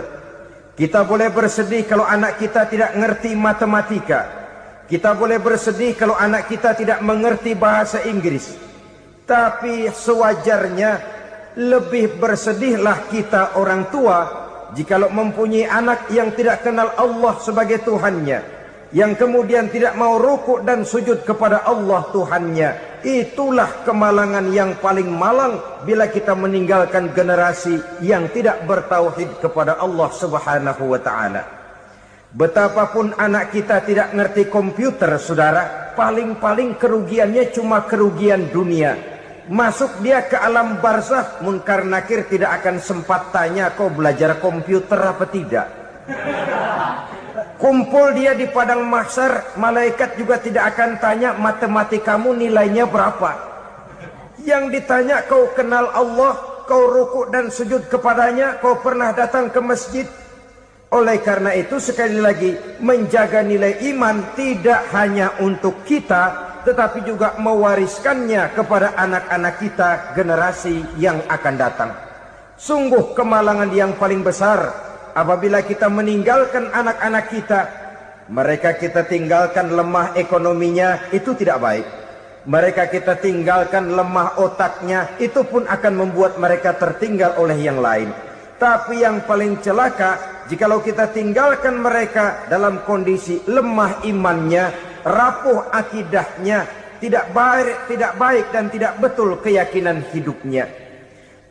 Kita boleh bersedih kalau anak kita tidak mengerti matematika. Kita boleh bersedih kalau anak kita tidak mengerti bahasa Inggris. Tapi sewajarnya lebih bersedihlah kita orang tua jikalau mempunyai anak yang tidak kenal Allah sebagai Tuhannya, yang kemudian tidak mau rukuk dan sujud kepada Allah Tuhannya. Itulah kemalangan yang paling malang bila kita meninggalkan generasi yang tidak bertauhid kepada Allah Subhanahu wa ta'ala. Betapapun anak kita tidak ngerti komputer, saudara, paling-paling kerugiannya cuma kerugian dunia. Masuk dia ke alam barzakh, munkar nakir tidak akan sempat tanya kau belajar komputer apa tidak. Kumpul dia di padang mahsyar, malaikat juga tidak akan tanya matematikamu nilainya berapa. Yang ditanya kau kenal Allah, kau rukuk dan sujud kepadanya, kau pernah datang ke masjid. Oleh karena itu sekali lagi, menjaga nilai iman tidak hanya untuk kita, tetapi juga mewariskannya kepada anak-anak kita, generasi yang akan datang. Sungguh kemalangan yang paling besar apabila kita meninggalkan anak-anak kita. Mereka kita tinggalkan lemah ekonominya, itu tidak baik. Mereka kita tinggalkan lemah otaknya, itu pun akan membuat mereka tertinggal oleh yang lain. Tapi yang paling celaka, jikalau kita tinggalkan mereka dalam kondisi lemah imannya, rapuh akidahnya, tidak baik dan tidak betul keyakinan hidupnya.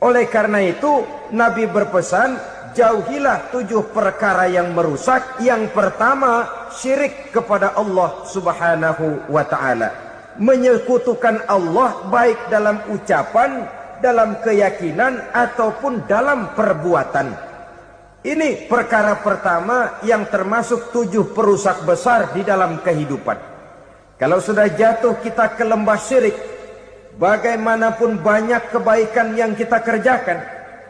Oleh karena itu Nabi berpesan, jauhilah 7 perkara yang merusak. Yang pertama, syirik kepada Allah Subhanahu wa ta'ala. Menyekutukan Allah baik dalam ucapan, dalam keyakinan, ataupun dalam perbuatan. Ini perkara pertama yang termasuk 7 perusak besar di dalam kehidupan. Kalau sudah jatuh kita ke lembah syirik, bagaimanapun banyak kebaikan yang kita kerjakan,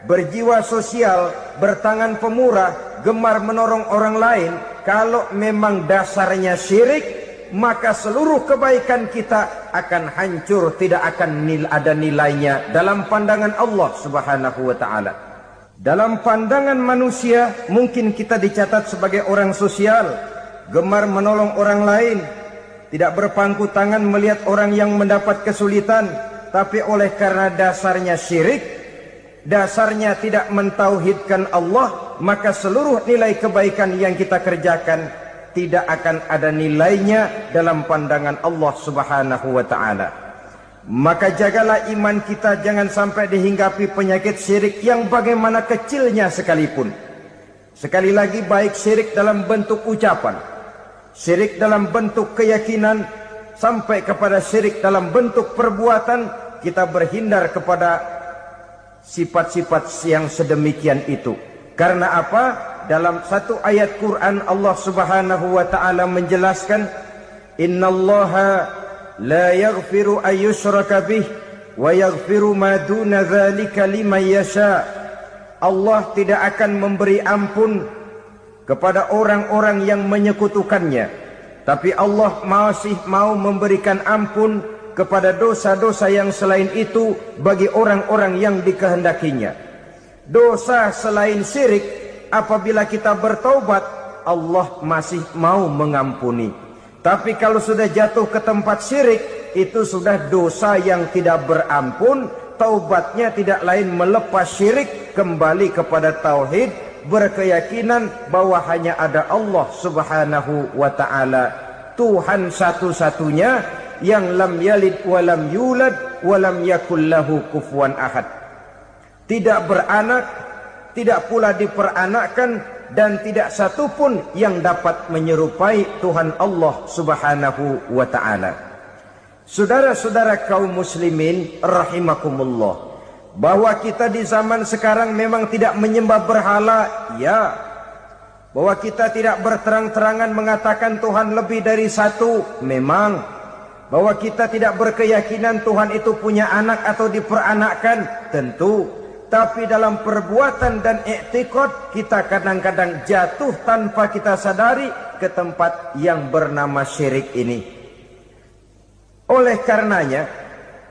berjiwa sosial, bertangan pemurah, gemar menolong orang lain, kalau memang dasarnya syirik, maka seluruh kebaikan kita akan hancur, tidak akan ada nilainya dalam pandangan Allah Subhanahu wa ta'ala. Dalam pandangan manusia, mungkin kita dicatat sebagai orang sosial, gemar menolong orang lain, tidak berpangku tangan melihat orang yang mendapat kesulitan. Tapi oleh karena dasarnya syirik, dasarnya tidak mentauhidkan Allah, maka seluruh nilai kebaikan yang kita kerjakan tidak akan ada nilainya dalam pandangan Allah Subhanahu wa ta'ala. Maka jagalah iman kita, jangan sampai dihinggapi penyakit syirik yang bagaimana kecilnya sekalipun. Sekali lagi, baik syirik dalam bentuk ucapan, syirik dalam bentuk keyakinan, sampai kepada syirik dalam bentuk perbuatan, kita berhindar kepada sifat-sifat yang sedemikian itu. Karena apa? Dalam satu ayat Quran Allah Subhanahu wa ta'ala menjelaskan, innallaha la yaghfiru ayyushraka bih wa yaghfiru ma duna dzalika liman yasha. Allah tidak akan memberi ampun kepada orang-orang yang menyekutukannya, tapi Allah masih mau memberikan ampun kepada dosa-dosa yang selain itu bagi orang-orang yang dikehendakinya. Dosa selain syirik, apabila kita bertaubat, Allah masih mau mengampuni. Tapi kalau sudah jatuh ke tempat syirik, itu sudah dosa yang tidak berampun. Taubatnya tidak lain melepas syirik, kembali kepada tauhid, berkeyakinan bahwa hanya ada Allah Subhanahu wa ta'ala, Tuhan satu-satunya yang lam yalid wa lam yulad wa lam yakul lahu kufuwan ahad. Tidak beranak, tidak pula diperanakkan, dan tidak satupun yang dapat menyerupai Tuhan Allah Subhanahu wa ta'ala. Saudara-saudara kaum muslimin rahimakumullah, bahwa kita di zaman sekarang memang tidak menyembah berhala, ya. Bahwa kita tidak berterang-terangan mengatakan Tuhan lebih dari satu, memang. Bahwa kita tidak berkeyakinan Tuhan itu punya anak atau diperanakkan, tentu. Tapi dalam perbuatan dan i'tiqad kita kadang-kadang jatuh tanpa kita sadari ke tempat yang bernama syirik ini. Oleh karenanya,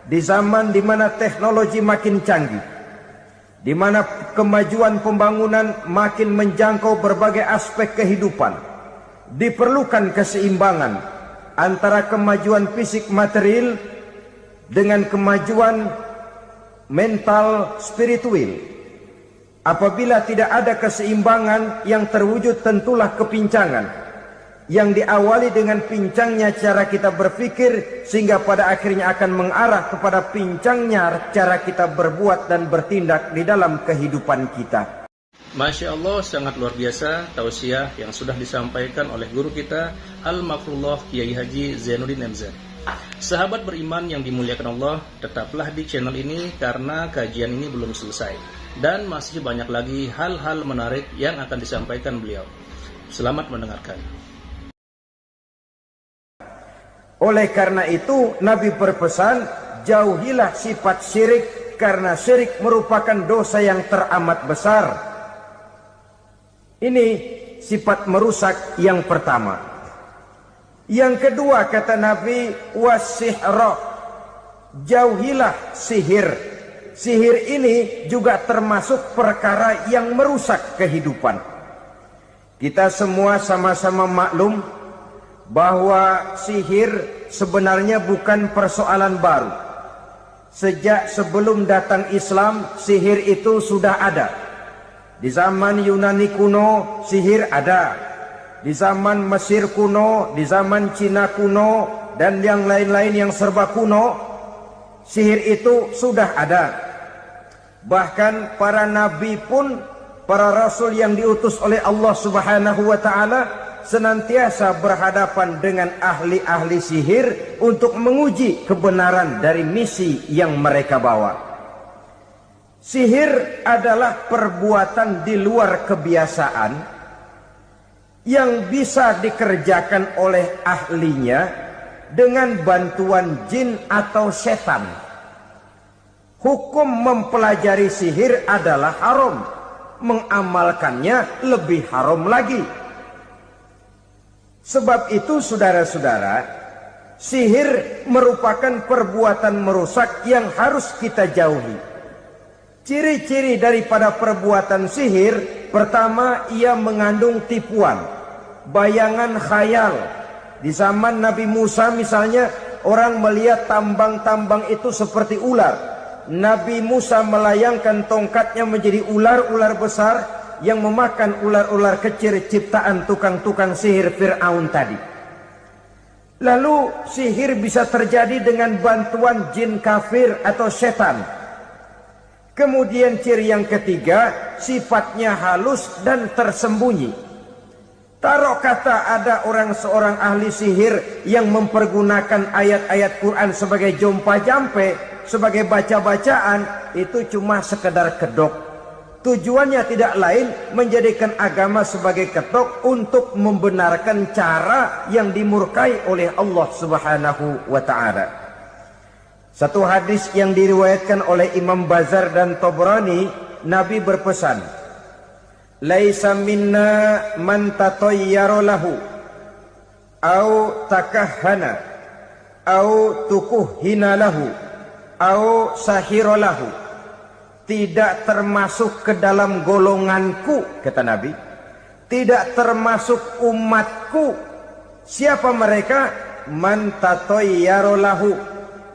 di zaman di mana teknologi makin canggih, di mana kemajuan pembangunan makin menjangkau berbagai aspek kehidupan, diperlukan keseimbangan antara kemajuan fisik material dengan kemajuan mental spiritual. Apabila tidak ada keseimbangan yang terwujud, tentulah kepincangan yang diawali dengan pincangnya cara kita berpikir, sehingga pada akhirnya akan mengarah kepada pincangnya cara kita berbuat dan bertindak di dalam kehidupan kita. Masya Allah, sangat luar biasa tausiah yang sudah disampaikan oleh guru kita Al-Makrullah Kiai Haji Zainuddin MZ. Sahabat beriman yang dimuliakan Allah, tetaplah di channel ini karena kajian ini belum selesai dan masih banyak lagi hal-hal menarik yang akan disampaikan beliau. Selamat mendengarkan. Oleh karena itu Nabi berpesan, jauhilah sifat syirik, karena syirik merupakan dosa yang teramat besar. Ini sifat merusak yang pertama. Yang kedua kata Nabi, wasihra, jauhilah sihir. Sihir ini juga termasuk perkara yang merusak kehidupan. Kita semua sama-sama maklum bahwa sihir sebenarnya bukan persoalan baru. Sejak sebelum datang Islam, sihir itu sudah ada. Di zaman Yunani kuno, sihir ada. Di zaman Mesir kuno, di zaman Cina kuno, dan yang lain-lain yang serba kuno, sihir itu sudah ada. Bahkan para nabi pun, para rasul yang diutus oleh Allah Subhanahu wa ta'ala, senantiasa berhadapan dengan ahli-ahli sihir untuk menguji kebenaran dari misi yang mereka bawa. Sihir adalah perbuatan di luar kebiasaan yang bisa dikerjakan oleh ahlinya dengan bantuan jin atau setan. Hukum mempelajari sihir adalah haram, mengamalkannya lebih haram lagi. Sebab itu saudara-saudara, sihir merupakan perbuatan merusak yang harus kita jauhi. Ciri-ciri daripada perbuatan sihir, pertama, ia mengandung tipuan, bayangan khayal. Di zaman Nabi Musa misalnya, orang melihat tambang-tambang itu seperti ular. Nabi Musa melayangkan tongkatnya menjadi ular-ular besar yang memakan ular-ular kecil ciptaan tukang-tukang sihir Fir'aun tadi. Lalu sihir bisa terjadi dengan bantuan jin kafir atau setan. Kemudian ciri yang ketiga, sifatnya halus dan tersembunyi. Taruh kata ada seorang ahli sihir yang mempergunakan ayat-ayat Quran sebagai jompa-jampe, sebagai baca-bacaan, itu cuma sekedar kedok. Tujuannya tidak lain menjadikan agama sebagai ketok untuk membenarkan cara yang dimurkai oleh Allah Subhanahu wa ta'ala. Satu hadis yang diriwayatkan oleh Imam Bazar dan Tabrani, Nabi berpesan, "Laisa minna man tatayyara lahu au takahhana au tukuhhina lahu au sahira lahu." Tidak termasuk ke dalam golonganku, kata Nabi. Tidak termasuk umatku. Siapa mereka? Man tatayyara lahu,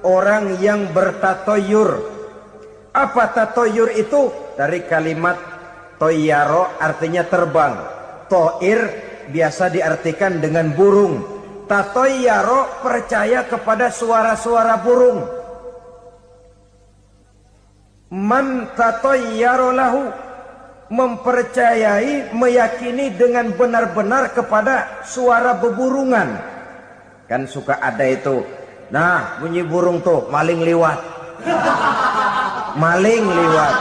orang yang bertatoyur. Apa tatoyur itu? Dari kalimat Toyaro artinya terbang. Toir biasa diartikan dengan burung. Tatoyaro percaya kepada suara-suara burung. Man tatoyaro lahu, mempercayai, meyakini dengan benar-benar kepada suara beburungan. Kan suka ada itu, nah bunyi burung tuh, maling liwat. Maling liwat.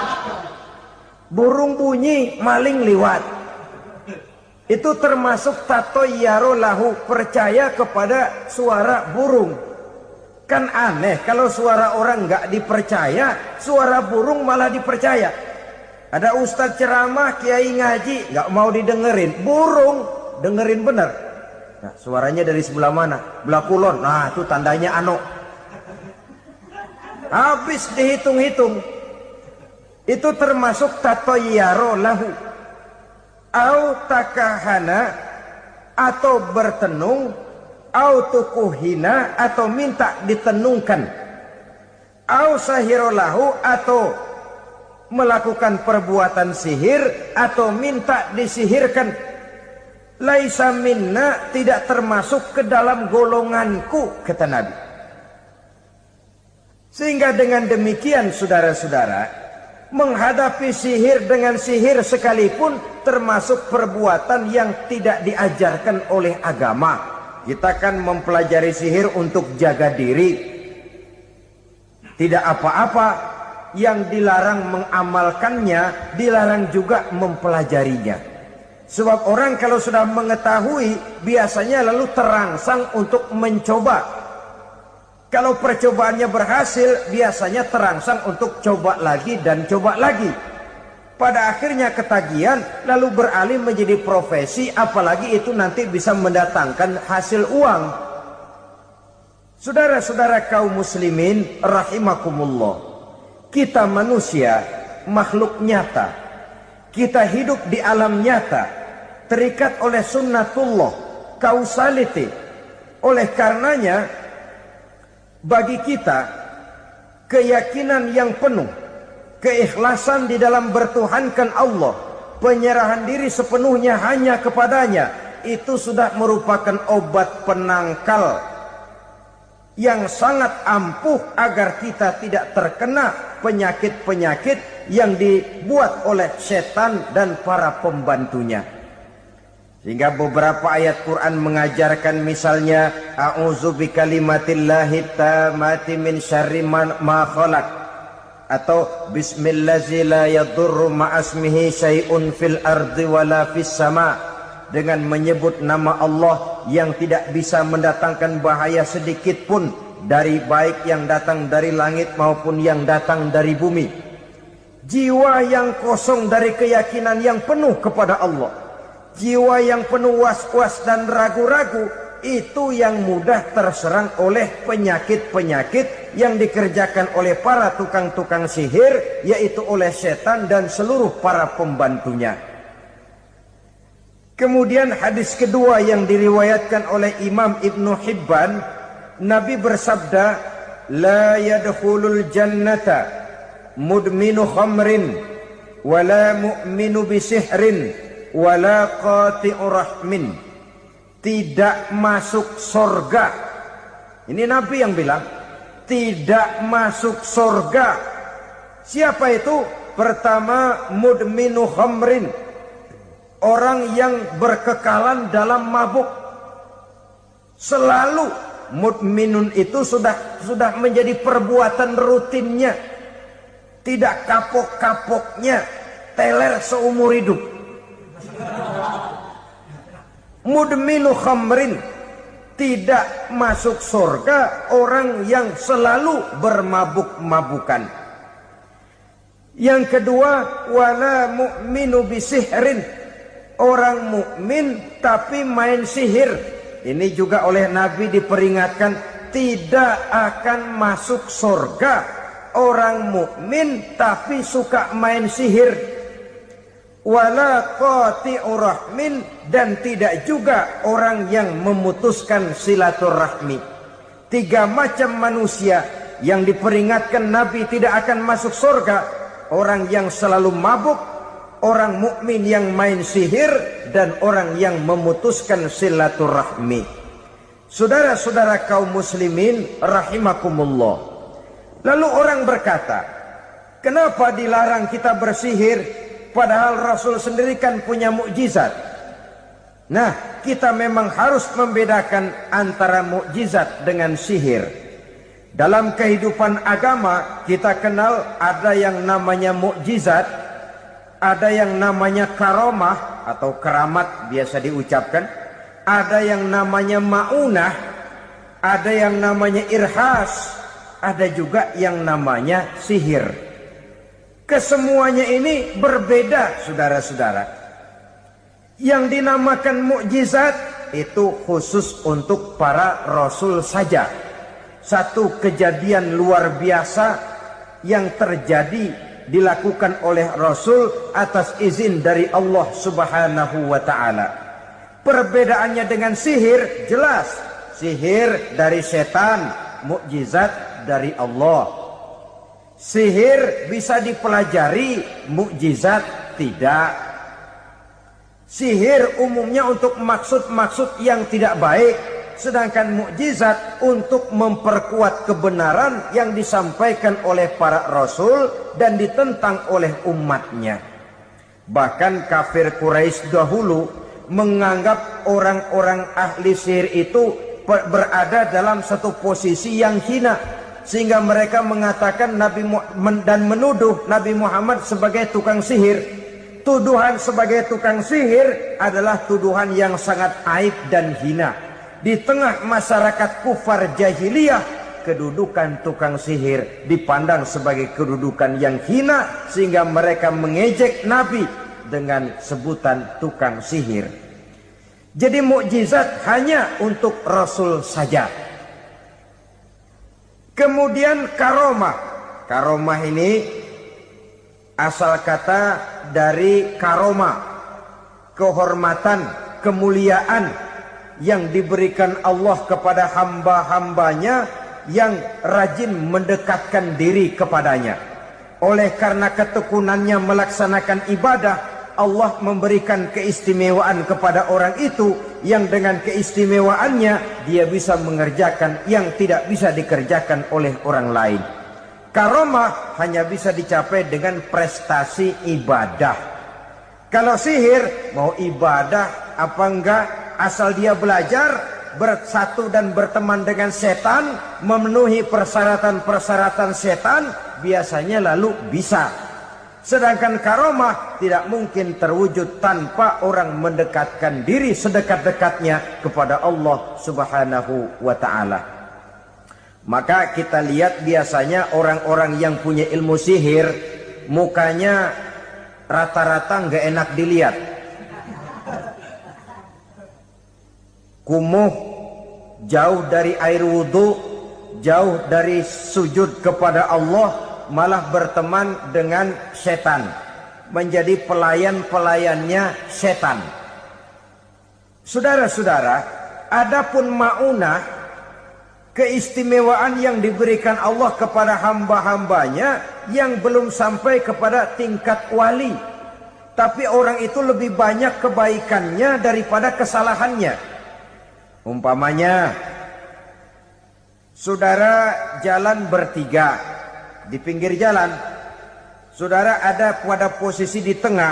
Burung bunyi, maling liwat. Itu termasuk tatoyaro lahu, percaya kepada suara burung. Kan aneh kalau suara orang nggak dipercaya, suara burung malah dipercaya. Ada ustadz ceramah, kiai ngaji, nggak mau didengerin, burung dengerin bener. Nah, suaranya dari sebelah mana? Belah kulon. Nah, itu tandanya ano. Habis dihitung-hitung. Itu termasuk tatoyaro lahu. Au takahana, atau bertenung, au tukuhina, atau minta ditenungkan. Au sahiro lahu, atau melakukan perbuatan sihir, atau minta disihirkan. Laisa minna, tidak termasuk ke dalam golonganku, kata Nabi. Sehingga dengan demikian saudara-saudara, menghadapi sihir dengan sihir sekalipun termasuk perbuatan yang tidak diajarkan oleh agama. Kita kan mempelajari sihir untuk jaga diri. Tidak apa-apa, yang dilarang mengamalkannya, dilarang juga mempelajarinya. Sebab orang kalau sudah mengetahui, biasanya lalu terangsang untuk mencoba. Kalau percobaannya berhasil, biasanya terangsang untuk coba lagi dan coba lagi. Pada akhirnya ketagihan, lalu beralih menjadi profesi, apalagi itu nanti bisa mendatangkan hasil uang. Saudara-saudara kaum muslimin, rahimakumullah. Kita manusia, makhluk nyata. Kita hidup di alam nyata, terikat oleh sunnatullah, causality. Oleh karenanya, bagi kita, keyakinan yang penuh, keikhlasan di dalam bertuhankan Allah, penyerahan diri sepenuhnya hanya kepadanya, itu sudah merupakan obat penangkal yang sangat ampuh agar kita tidak terkena penyakit-penyakit yang dibuat oleh setan dan para pembantunya. Sehingga beberapa ayat Quran mengajarkan, misalnya a'udzu bikalimatillahi tammati min syarri ma khalaq, atau bismillazi la yadurru ma'asmihi syai'un fil ardi wala fis sama, dengan menyebut nama Allah yang tidak bisa mendatangkan bahaya sedikit pun, dari baik yang datang dari langit maupun yang datang dari bumi. Jiwa yang kosong dari keyakinan yang penuh kepada Allah, jiwa yang penuh was-was dan ragu-ragu, itu yang mudah terserang oleh penyakit-penyakit yang dikerjakan oleh para tukang-tukang sihir, yaitu oleh setan dan seluruh para pembantunya. Kemudian hadis kedua yang diriwayatkan oleh Imam Ibnu Hibban, Nabi bersabda, la yadkhulul jannata mudminu khamrin wala mu'minu bisihrin wala qati'u rahmin. Tidak masuk surga. Ini Nabi yang bilang, tidak masuk surga. Siapa itu? Pertama, mudminu khamrin, orang yang berkekalan dalam mabuk. Selalu mudminun itu sudah menjadi perbuatan rutinnya, tidak kapok-kapoknya, teler seumur hidup. Mudminu khamrin, tidak masuk surga orang yang selalu bermabuk-mabukan. Yang kedua, wala mu'minu bisihrin, orang mukmin tapi main sihir. Ini juga oleh Nabi diperingatkan, tidak akan masuk surga orang mukmin tapi suka main sihir. Wala qati'u rahmin, dan tidak juga orang yang memutuskan silaturahmi. Tiga macam manusia yang diperingatkan Nabi tidak akan masuk surga: orang yang selalu mabuk, orang mukmin yang main sihir dan orang yang memutuskan silaturahmi. Saudara-saudara kaum muslimin rahimakumullah. Lalu orang berkata, kenapa dilarang kita bersihir padahal Rasul sendiri kan punya mukjizat? Nah, kita memang harus membedakan antara mukjizat dengan sihir. Dalam kehidupan agama kita kenal ada yang namanya mukjizat, ada yang namanya karomah atau keramat biasa diucapkan, ada yang namanya maunah, ada yang namanya irhas, ada juga yang namanya sihir. Kesemuanya ini berbeda, saudara-saudara. Yang dinamakan mukjizat itu khusus untuk para rasul saja. Satu kejadian luar biasa yang terjadi dilakukan oleh Rasul atas izin dari Allah Subhanahu wa ta'ala. Perbedaannya dengan sihir jelas. Sihir dari setan, mukjizat dari Allah. Sihir bisa dipelajari, mukjizat tidak. Sihir umumnya untuk maksud-maksud yang tidak baik, sedangkan mukjizat untuk memperkuat kebenaran yang disampaikan oleh para rasul dan ditentang oleh umatnya. Bahkan kafir Quraisy dahulu menganggap orang-orang ahli sihir itu berada dalam satu posisi yang hina, sehingga mereka mengatakan dan menuduh Nabi Muhammad sebagai tukang sihir. Tuduhan sebagai tukang sihir adalah tuduhan yang sangat aib dan hina. Di tengah masyarakat kufar jahiliyah, kedudukan tukang sihir dipandang sebagai kedudukan yang hina, sehingga mereka mengejek Nabi dengan sebutan tukang sihir. Jadi mukjizat hanya untuk Rasul saja. Kemudian karomah. Karomah ini asal kata dari karoma, kehormatan, kemuliaan yang diberikan Allah kepada hamba-hambanya yang rajin mendekatkan diri kepadanya. Oleh karena ketekunannya melaksanakan ibadah, Allah memberikan keistimewaan kepada orang itu, yang dengan keistimewaannya dia bisa mengerjakan yang tidak bisa dikerjakan oleh orang lain. Karomah hanya bisa dicapai dengan prestasi ibadah. Kalau sihir, mau ibadah apa enggak, asal dia belajar, bersatu dan berteman dengan setan, memenuhi persyaratan-persyaratan setan, biasanya lalu bisa. Sedangkan karomah tidak mungkin terwujud tanpa orang mendekatkan diri sedekat-dekatnya kepada Allah Subhanahu wa ta'ala. Maka kita lihat biasanya orang-orang yang punya ilmu sihir, mukanya rata-rata nggak enak dilihat. Kumuh, jauh dari air wudhu, jauh dari sujud kepada Allah, malah berteman dengan setan, menjadi pelayan-pelayannya setan. Saudara-saudara, adapun maunah, keistimewaan yang diberikan Allah kepada hamba-hambanya yang belum sampai kepada tingkat wali, tapi orang itu lebih banyak kebaikannya daripada kesalahannya. Umpamanya, saudara jalan bertiga di pinggir jalan, saudara ada pada posisi di tengah,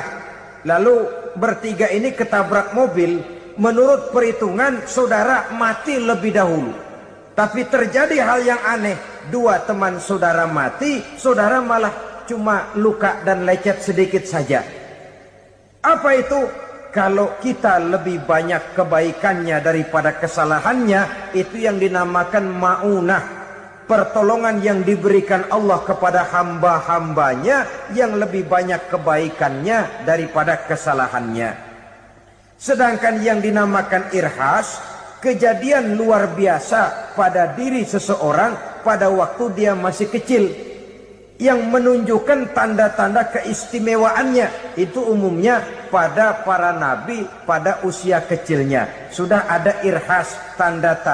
lalu bertiga ini ketabrak mobil. Menurut perhitungan saudara mati lebih dahulu. Tapi terjadi hal yang aneh, dua teman saudara mati, saudara malah cuma luka dan lecet sedikit saja. Apa itu? Kalau kita lebih banyak kebaikannya daripada kesalahannya, itu yang dinamakan maunah, pertolongan yang diberikan Allah kepada hamba-hambanya yang lebih banyak kebaikannya daripada kesalahannya. Sedangkan yang dinamakan irhas, kejadian luar biasa pada diri seseorang pada waktu dia masih kecil, yang menunjukkan tanda-tanda keistimewaannya. Itu umumnya pada para nabi pada usia kecilnya sudah ada irhas, tanda-tanda